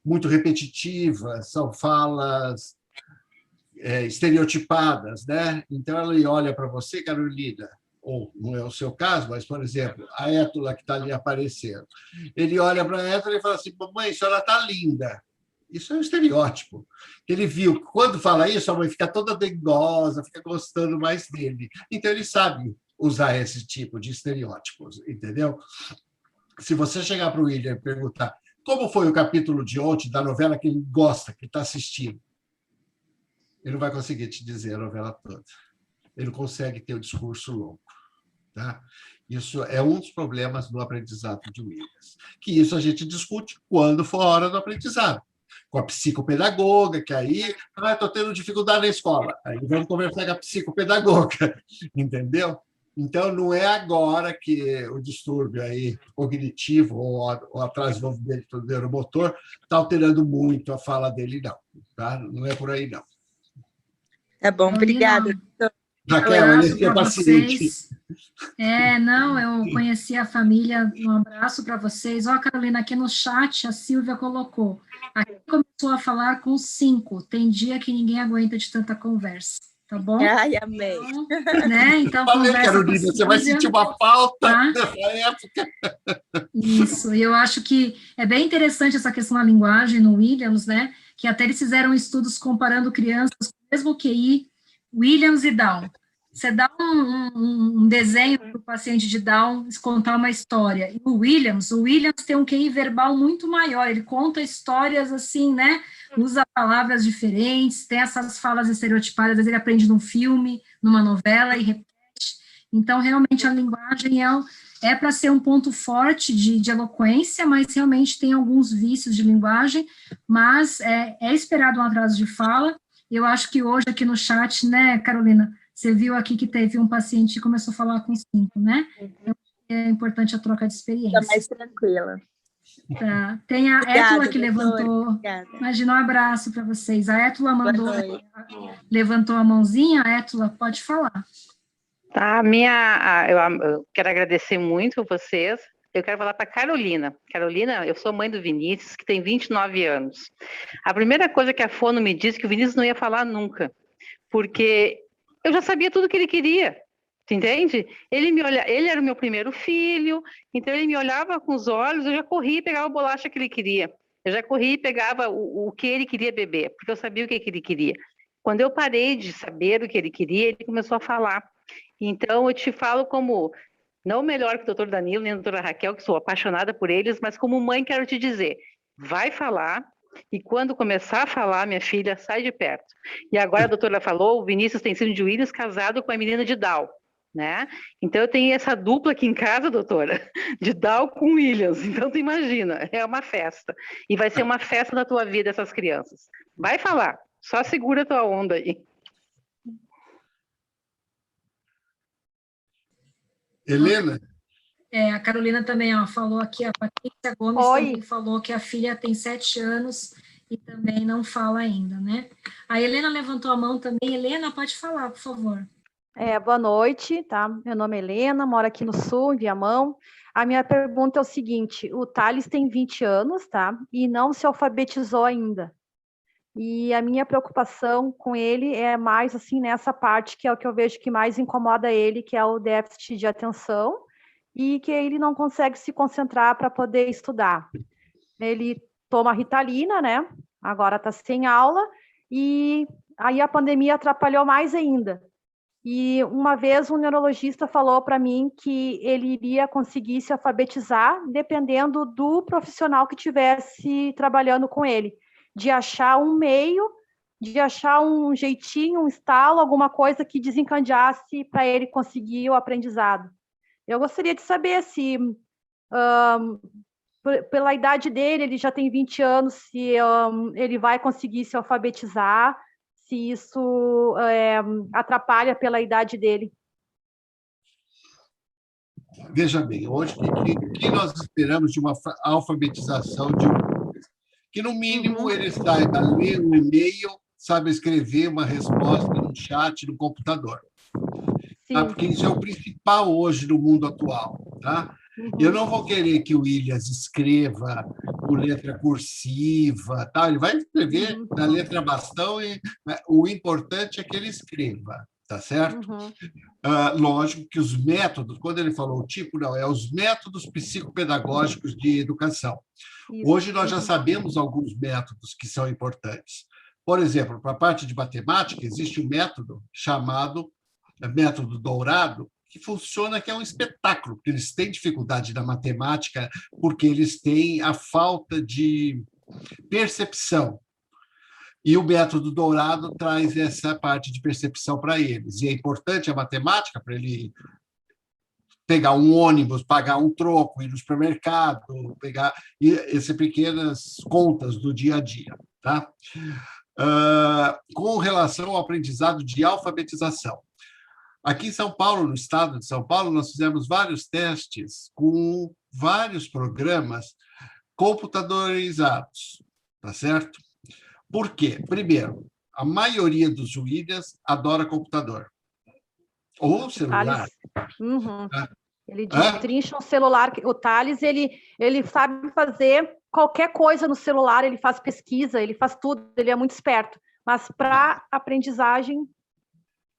muito repetitivas, são falas estereotipadas, né? Então, ela olha para você, Carolina, ou não é o seu caso, mas, por exemplo, a Étula que está ali aparecendo. Ele olha para a Étula e fala assim, mamãe, a senhora está linda. Isso é um estereótipo. Ele viu que, quando fala isso, a mãe fica toda dengosa, fica gostando mais dele. Então, ele sabe usar esse tipo de estereótipos, entendeu? Se você chegar para o William e perguntar como foi o capítulo de ontem da novela que ele gosta, que está assistindo, ele não vai conseguir te dizer a novela toda. Ele não consegue ter o discurso longo. Tá? Isso é um dos problemas do aprendizado de Williams. Que isso a gente discute quando for a hora do aprendizado. Com a psicopedagoga, que aí, estou tendo dificuldade na escola. Aí vamos conversar com a psicopedagoga, entendeu? Então, não é agora que o distúrbio aí cognitivo ou atrás do desenvolvimento do neuromotor está alterando muito a fala dele, não. Tá? Não é por aí, não. Tá bom, obrigada. Raquel, ele é paciente. Não, eu conheci a família, um abraço para vocês. Ó, Carolina, aqui no chat a Silvia colocou. Aqui começou a falar com 5. Tem dia que ninguém aguenta de tanta conversa, tá bom? Ai, amei. Então falei, Carolina, você vai sentir uma falta nessa época. Isso, e eu acho que é bem interessante essa questão da linguagem no Williams, né? Que até eles fizeram estudos comparando crianças com o mesmo QI, Williams e Down. Você dá um desenho para o paciente de Down contar uma história. E o Williams tem um QI verbal muito maior, ele conta histórias assim, né? Usa palavras diferentes, tem essas falas estereotipadas, às vezes ele aprende num filme, numa novela e repete. Então, realmente, a linguagem é para ser um ponto forte de eloquência, mas realmente tem alguns vícios de linguagem, mas é esperado um atraso de fala. Eu acho que hoje aqui no chat, né, Carolina, você viu aqui que teve um paciente que começou a falar com 5, né? Então, é importante a troca de experiência. Está mais tranquila. Tá. Tem a Étula que levantou. Obrigada. Imagina, um abraço para vocês. A Étula levantou a mãozinha. A Étula, pode falar. Tá, eu quero agradecer muito vocês. Eu quero falar para Carolina. Carolina, eu sou mãe do Vinícius, que tem 29 anos. A primeira coisa que a fono me disse que o Vinícius não ia falar nunca, porque eu já sabia tudo que ele queria, entende? Ele era o meu primeiro filho, então ele me olhava com os olhos, eu já corria e pegava a bolacha que ele queria. Eu já corria e pegava o que ele queria beber, porque eu sabia o que ele queria. Quando eu parei de saber o que ele queria, ele começou a falar. Então, eu te falo como, não melhor que o doutor Danilo, nem a doutora Raquel, que sou apaixonada por eles, mas como mãe quero te dizer, vai falar, e quando começar a falar, minha filha, sai de perto. E agora a doutora falou, o Vinícius tem sido de Williams casado com a menina de Down, né? Então eu tenho essa dupla aqui em casa, doutora, de Down com Williams. Então tu imagina, é uma festa. E vai ser uma festa da tua vida essas crianças. Vai falar, só segura a tua onda aí. Helena? A Carolina também falou aqui, a Patrícia Gomes também falou que a filha tem 7 anos e também não fala ainda, né? A Helena levantou a mão também. Helena, pode falar, por favor. Boa noite, tá? Meu nome é Helena, moro aqui no Sul, em Viamão. A minha pergunta é o seguinte, o Thales tem 20 anos, tá? E não se alfabetizou ainda. E a minha preocupação com ele é mais, assim, nessa parte que é o que eu vejo que mais incomoda ele, que é o déficit de atenção, e que ele não consegue se concentrar para poder estudar. Ele toma Ritalina, né? Agora está sem aula, e aí a pandemia atrapalhou mais ainda. E uma vez um neurologista falou para mim que ele iria conseguir se alfabetizar dependendo do profissional que estivesse trabalhando com ele, de achar um meio, de achar um jeitinho, um estalo, alguma coisa que desencadeasse para ele conseguir o aprendizado. Eu gostaria de saber se, pela idade dele, ele já tem 20 anos, se ele vai conseguir se alfabetizar, se isso atrapalha pela idade dele. Veja bem, hoje, o que nós esperamos de uma alfabetização de um... Que, no mínimo, ele saiba ler um e-mail, sabe escrever uma resposta no chat, no computador. Tá? Porque isso é o principal hoje no mundo atual. Tá? Eu não vou querer que o Williams escreva com letra cursiva, tá? Ele vai escrever na letra bastão e o importante é que ele escreva, tá certo? Lógico que os métodos, quando ele falou o tipo, não, é os métodos psicopedagógicos de educação. Hoje nós já sabemos alguns métodos que são importantes. Por exemplo, para a parte de matemática, existe um método chamado método Dourado, que funciona, que é um espetáculo, porque eles têm dificuldade na matemática, porque eles têm a falta de percepção. E o método Dourado traz essa parte de percepção para eles. E é importante a matemática para ele pegar um ônibus, pagar um troco, ir no supermercado, pegar essas pequenas contas do dia a dia. Tá? Com relação ao aprendizado de alfabetização. Aqui em São Paulo, no estado de São Paulo, nós fizemos vários testes com vários programas computadorizados, tá certo? Por quê? Primeiro, a maioria dos Williams adora computador. Ou celular. Tá? Ele destrincha um celular. O Thales, ele sabe fazer qualquer coisa no celular, ele faz pesquisa, ele faz tudo, ele é muito esperto. Mas para aprendizagem...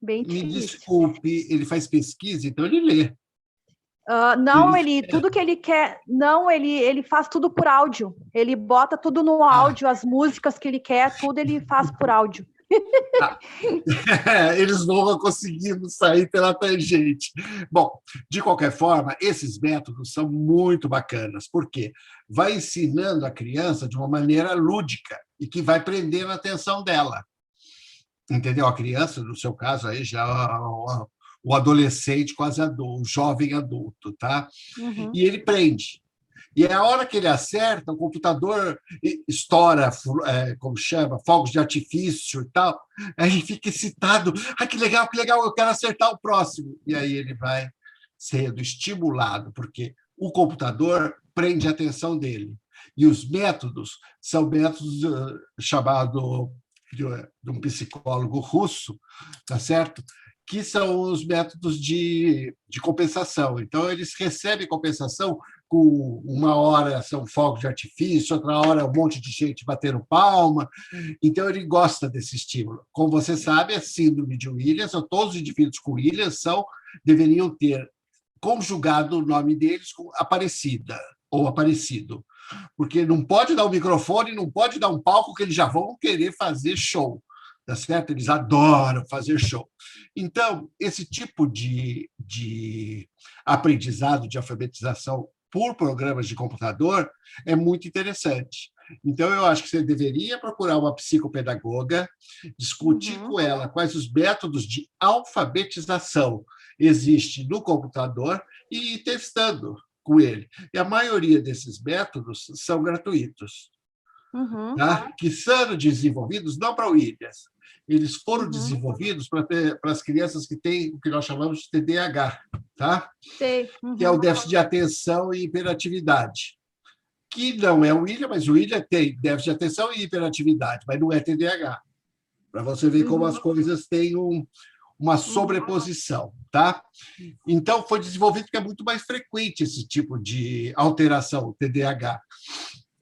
Bem difícil. Me desculpe, ele faz pesquisa, então ele lê. Não, tudo que ele quer, não, ele faz tudo por áudio. Ele bota tudo no áudio, as músicas que ele quer, tudo ele faz por áudio. Eles não vão conseguindo sair pela tangente. Bom, de qualquer forma, esses métodos são muito bacanas, porque vai ensinando a criança de uma maneira lúdica e que vai prendendo a atenção dela. Entendeu? A criança, no seu caso, aí já o adolescente, quase adulto, o jovem adulto, tá? E ele prende. E a hora que ele acerta, o computador estoura, como chama, fogos de artifício e tal, aí ele fica excitado. Que legal, eu quero acertar o próximo. E aí ele vai sendo estimulado, porque o computador prende a atenção dele. E os métodos são métodos chamados de um psicólogo russo, tá certo? Que são os métodos de compensação. Então, eles recebem compensação com uma hora são fogos de artifício, outra hora é um monte de gente batendo palma. Então, ele gosta desse estímulo. Como você sabe, a síndrome de Williams, todos os indivíduos com Williams deveriam ter conjugado o nome deles com Aparecida ou Aparecido. Porque não pode dar um microfone, não pode dar um palco, que eles já vão querer fazer show, tá certo? Eles adoram fazer show. Então, esse tipo de aprendizado, de alfabetização por programas de computador é muito interessante. Então, eu acho que você deveria procurar uma psicopedagoga, discutir com ela quais os métodos de alfabetização existem no computador e ir testando com ele. E a maioria desses métodos são gratuitos, tá? Que são desenvolvidos não para o Williams, eles foram desenvolvidos para as crianças que têm o que nós chamamos de TDAH, tá? Que é o déficit de atenção e hiperatividade, que não é o William, mas o William tem déficit de atenção e hiperatividade, mas não é TDAH, para você ver como as coisas têm uma sobreposição, tá? Então, foi desenvolvido porque é muito mais frequente esse tipo de alteração, TDAH.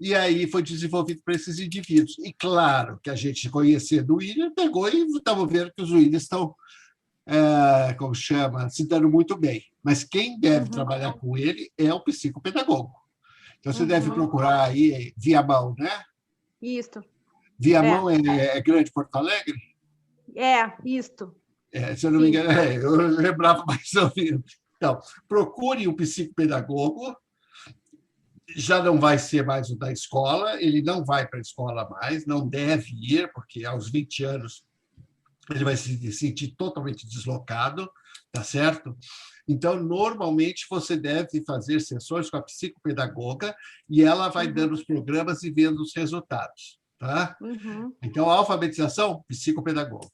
E aí foi desenvolvido para esses indivíduos. E claro que a gente, conhecendo o William, pegou e estamos vendo que os Williams estão, como chama, se dando muito bem. Mas quem deve trabalhar com ele é o psicopedagogo. Então, você deve procurar aí Viamão, né? Isso. Viamão é Grande Porto Alegre? Isto. Se eu não me engano, eu lembrava mais ou menos. Então, procure um psicopedagogo, já não vai ser mais o da escola, ele não vai para a escola mais, não deve ir, porque aos 20 anos ele vai se sentir totalmente deslocado, tá certo? Então, normalmente, você deve fazer sessões com a psicopedagoga e ela vai dando os programas e vendo os resultados, tá? Então, a alfabetização, psicopedagogo.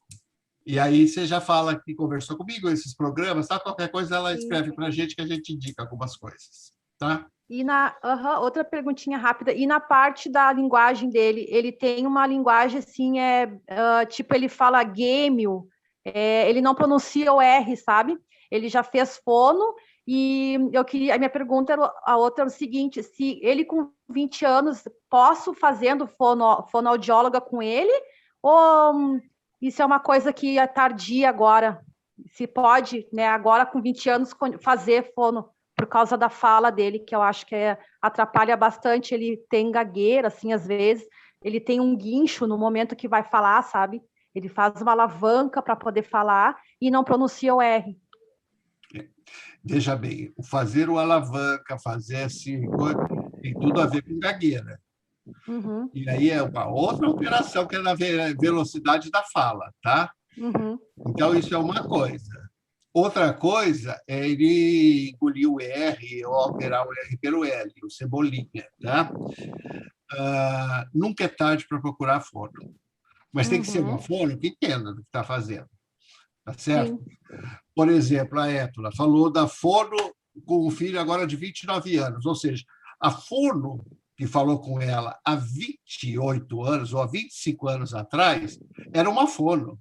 E aí você já fala que conversou comigo, esses programas, tá? Qualquer coisa ela escreve para a gente que a gente indica algumas coisas, tá? E outra perguntinha rápida, e na parte da linguagem dele, ele tem uma linguagem assim, tipo, ele fala gêmeo, ele não pronuncia o R, sabe? Ele já fez fono, e a minha pergunta a outra é o seguinte: se ele com 20 anos, posso fazendo fonoaudióloga com ele, ou isso é uma coisa que é tardia agora? Se pode, né, agora com 20 anos, fazer fono, por causa da fala dele, que eu acho que atrapalha bastante. Ele tem gagueira, assim, às vezes, ele tem um guincho no momento que vai falar, sabe? Ele faz uma alavanca para poder falar e não pronuncia o R. Veja bem, o fazer o alavanca, fazer assim, tem tudo a ver com gagueira. Uhum. E aí é uma outra operação, que é na velocidade da fala, tá? Uhum. Então, isso é uma coisa. Outra coisa é ele engolir o R ou alterar o R pelo L, o cebolinha, tá? Nunca é tarde para procurar fono. Mas tem que ser uma fono que entenda do que está fazendo, tá certo? Sim. Por exemplo, a Étula falou da fono com um filho agora de 29 anos, ou seja, a fono que falou com ela há 28 anos ou há 25 anos atrás era uma fono.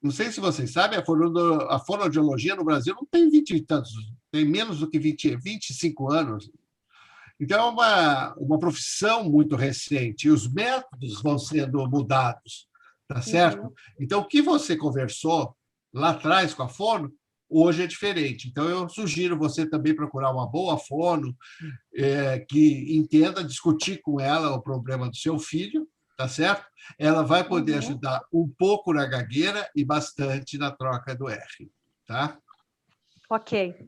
Não sei se vocês sabem, a fonoaudiologia no Brasil não tem 20 e tantos, tem menos do que 25 anos. Então, é uma profissão muito recente, e os métodos vão sendo mudados, tá certo? Então, o que você conversou lá atrás com a fono, hoje é diferente. Então, eu sugiro você também procurar uma boa fono, que entenda, discutir com ela o problema do seu filho, tá certo? Ela vai poder ajudar um pouco na gagueira e bastante na troca do R, tá? Ok.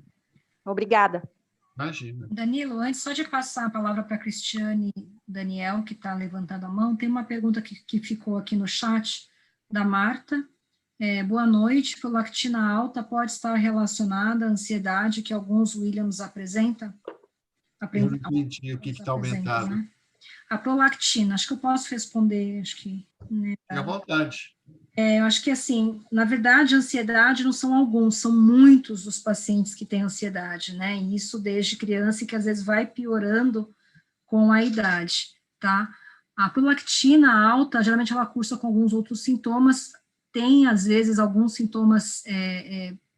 Obrigada. Imagina. Danilo, antes só de passar a palavra para a Cristiane Daniel, que está levantando a mão, tem uma pergunta que ficou aqui no chat, da Marta. Boa noite. Prolactina alta pode estar relacionada à ansiedade que alguns Williams apresentam? Eu não entendi o que está aumentado. Né? A prolactina, acho que eu posso responder, acho que... Né, fique à vontade. Eu acho que, assim, na verdade, a ansiedade não são alguns, são muitos os pacientes que têm ansiedade, né? E isso desde criança, e que às vezes vai piorando com a idade, tá? A prolactina alta, geralmente ela cursa com alguns outros sintomas, tem, às vezes, alguns sintomas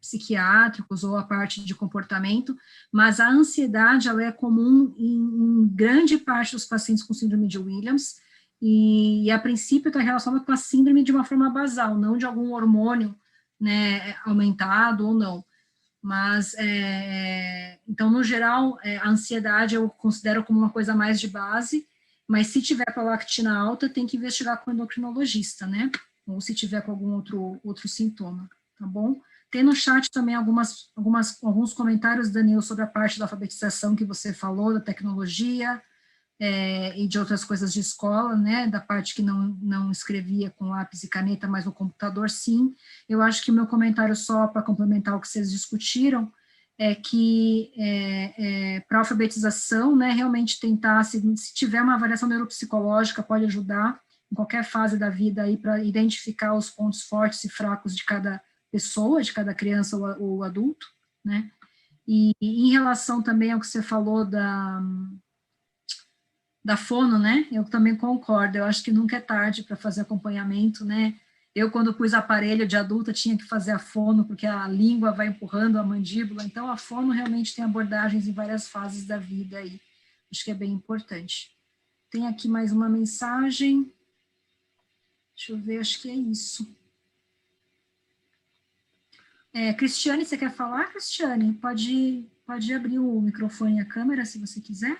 psiquiátricos ou a parte de comportamento, mas a ansiedade, ela é comum em grande parte dos pacientes com síndrome de Williams, e a princípio está relacionado com a síndrome de uma forma basal, não de algum hormônio, né, aumentado ou não. Mas, então, no geral, a ansiedade eu considero como uma coisa mais de base, mas se tiver prolactina alta, tem que investigar com o endocrinologista, né? Ou se tiver com algum outro sintoma, tá bom? Tem no chat também alguns comentários, Danilo, sobre a parte da alfabetização que você falou, da tecnologia, e de outras coisas de escola, né, da parte que não escrevia com lápis e caneta, mas no computador, sim. Eu acho que o meu comentário, só para complementar o que vocês discutiram, é que para alfabetização, né, realmente tentar, se tiver uma avaliação neuropsicológica, pode ajudar em qualquer fase da vida aí para identificar os pontos fortes e fracos de cada pessoa, de cada criança ou adulto, né. E em relação também ao que você falou da fono, né, eu também concordo, eu acho que nunca é tarde para fazer acompanhamento, né, eu quando pus aparelho de adulta tinha que fazer a fono, porque a língua vai empurrando a mandíbula, então a fono realmente tem abordagens em várias fases da vida aí, acho que é bem importante. Tem aqui mais uma mensagem, deixa eu ver, acho que é isso. Cristiane, você quer falar, Cristiane? Pode abrir o microfone e a câmera, se você quiser.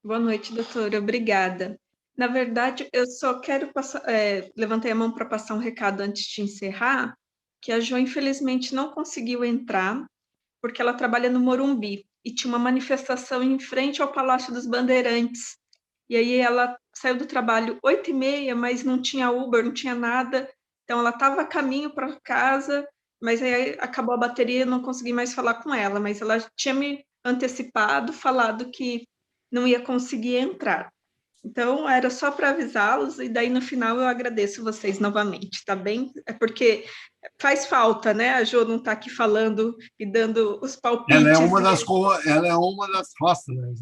Boa noite, doutora, obrigada. Na verdade, eu só quero passar, levantei a mão para passar um recado antes de encerrar, que a Jo, infelizmente, não conseguiu entrar, porque ela trabalha no Morumbi, e tinha uma manifestação em frente ao Palácio dos Bandeirantes, e aí ela saiu do trabalho 8h30, mas não tinha Uber, não tinha nada, então ela estava a caminho para casa, mas aí acabou a bateria, eu não consegui mais falar com ela, mas ela tinha me antecipado, falado que não ia conseguir entrar. Então, era só para avisá-los, e daí no final eu agradeço vocês novamente, tá bem? É porque faz falta, né? A Jo não está aqui falando e dando os palpites. Ela é uma das hostess,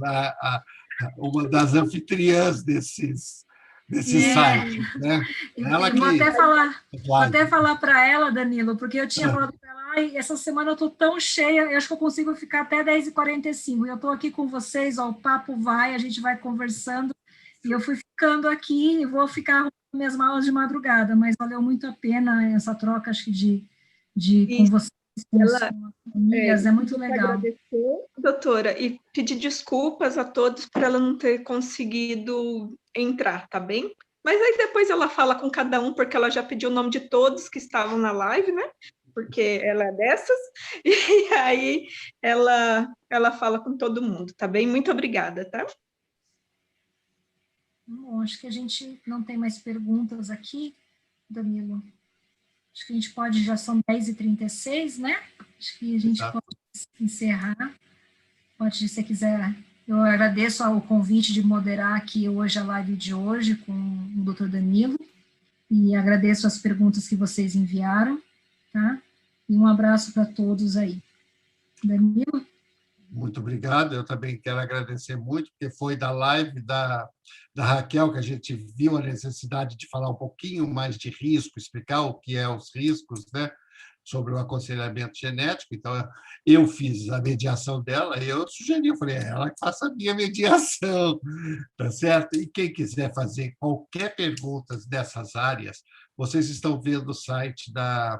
uma das anfitriãs desses desse site, né? Ela Eu vou que... até falar para ela, Danilo, porque eu tinha falado para ela, ai, essa semana eu estou tão cheia, eu acho que eu consigo ficar até 10h45, eu estou aqui com vocês, ó, o papo vai, a gente vai conversando, e eu fui ficando aqui, e vou ficar arrumando minhas malas de madrugada, mas valeu muito a pena essa troca, acho que com vocês, com as amigas, é muito legal. Agradecer, doutora, e pedir desculpas a todos por ela não ter conseguido entrar, tá bem? Mas aí depois ela fala com cada um, porque ela já pediu o nome de todos que estavam na live, né? Porque ela é dessas, e aí ela fala com todo mundo, tá bem? Muito obrigada, tá? Bom, acho que a gente não tem mais perguntas aqui, Danilo. Acho que a gente pode, já são 10h36, né? Acho que a gente pode encerrar. Pode, se você quiser, eu agradeço o convite de moderar aqui hoje a live de hoje com o Dr. Danilo, e agradeço as perguntas que vocês enviaram, tá? E um abraço para todos aí. Danilo? Muito obrigado, eu também quero agradecer muito, porque foi da live da Raquel que a gente viu a necessidade de falar um pouquinho mais de risco, explicar o que é os riscos, né, sobre o aconselhamento genético. Então, eu fiz a mediação dela, e eu sugeri, eu falei, ela que faça a minha mediação, tá certo? E quem quiser fazer qualquer pergunta dessas áreas, vocês estão vendo o site da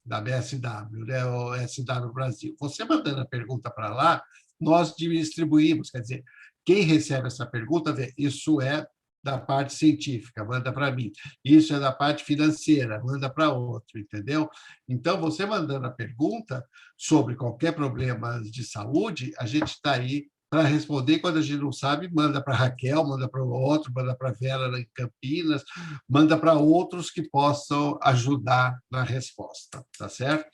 BSW, né, o SW Brasil. Você mandando a pergunta para lá, nós distribuímos, quer dizer, quem recebe essa pergunta, isso é da parte científica, manda para mim. Isso é da parte financeira, manda para outro, entendeu? Então, você mandando a pergunta sobre qualquer problema de saúde, a gente está aí para responder. Quando a gente não sabe, manda para a Raquel, manda para o outro, manda para a Vera em Campinas, manda para outros que possam ajudar na resposta, tá certo?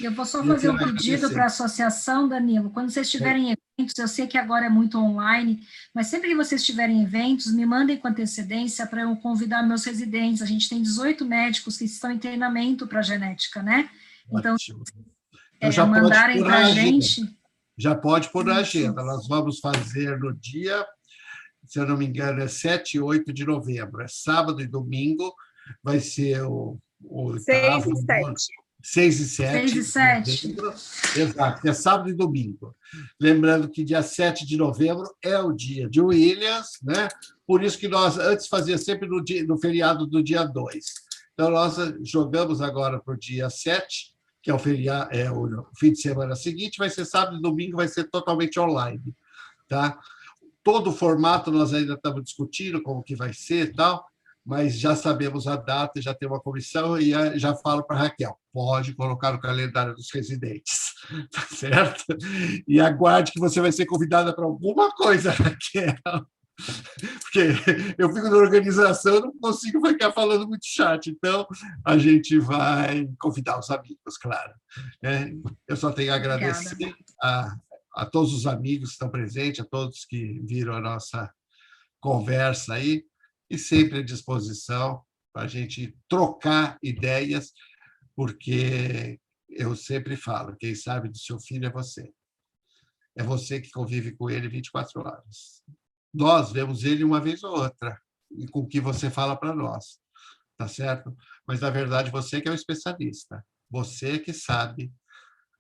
Eu vou só fazer um pedido para a associação, Danilo. Quando vocês tiverem eventos, eu sei que agora é muito online, mas sempre que vocês tiverem eventos, me mandem com antecedência para eu convidar meus residentes. A gente tem 18 médicos que estão em treinamento para genética, né? Então, já mandarem para a gente... Já pode pôr na agenda. Nós vamos fazer no dia, se eu não me engano, é 7 e 8 de novembro. É sábado e domingo, vai ser o 6 e 7. 6 e 7. 6 e 7. Exato, é sábado e domingo. Lembrando que dia 7 de novembro é o dia de Williams, né? Por isso que nós antes fazia sempre no feriado do dia 2. Então, nós jogamos agora para o dia 7, que é o feriado, o fim de semana seguinte, vai ser sábado e domingo, vai ser totalmente online, tá? Todo o formato nós ainda estamos discutindo como que vai ser e tal, mas já sabemos a data, já tem uma comissão, e já falo para a Raquel, pode colocar no calendário dos residentes, tá certo? E aguarde que você vai ser convidada para alguma coisa, Raquel, porque eu fico na organização, eu não consigo ficar falando muito chat, então a gente vai convidar os amigos, claro. Eu só tenho a agradecer a todos os amigos que estão presentes, a todos que viram a nossa conversa aí, e sempre à disposição para a gente trocar ideias, porque eu sempre falo, quem sabe do seu filho é você. É você que convive com ele 24 horas. Nós vemos ele uma vez ou outra, e com o que você fala para nós, tá certo? Mas, na verdade, você que é o especialista, você que sabe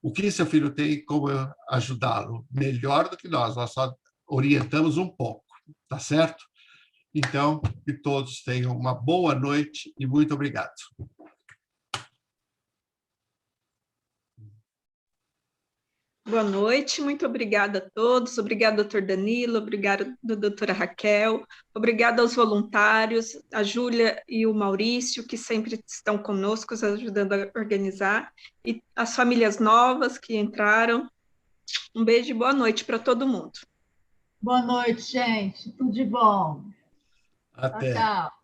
o que seu filho tem e como ajudá-lo, melhor do que nós só orientamos um pouco, tá certo? Então, que todos tenham uma boa noite e muito obrigado. Boa noite, muito obrigada a todos, obrigada, doutor Danilo, obrigada, doutora Raquel, obrigada aos voluntários, a Júlia e o Maurício, que sempre estão conosco, ajudando a organizar, e as famílias novas que entraram. Um beijo e boa noite para todo mundo. Boa noite, gente. Tudo de bom. Até. Tchau.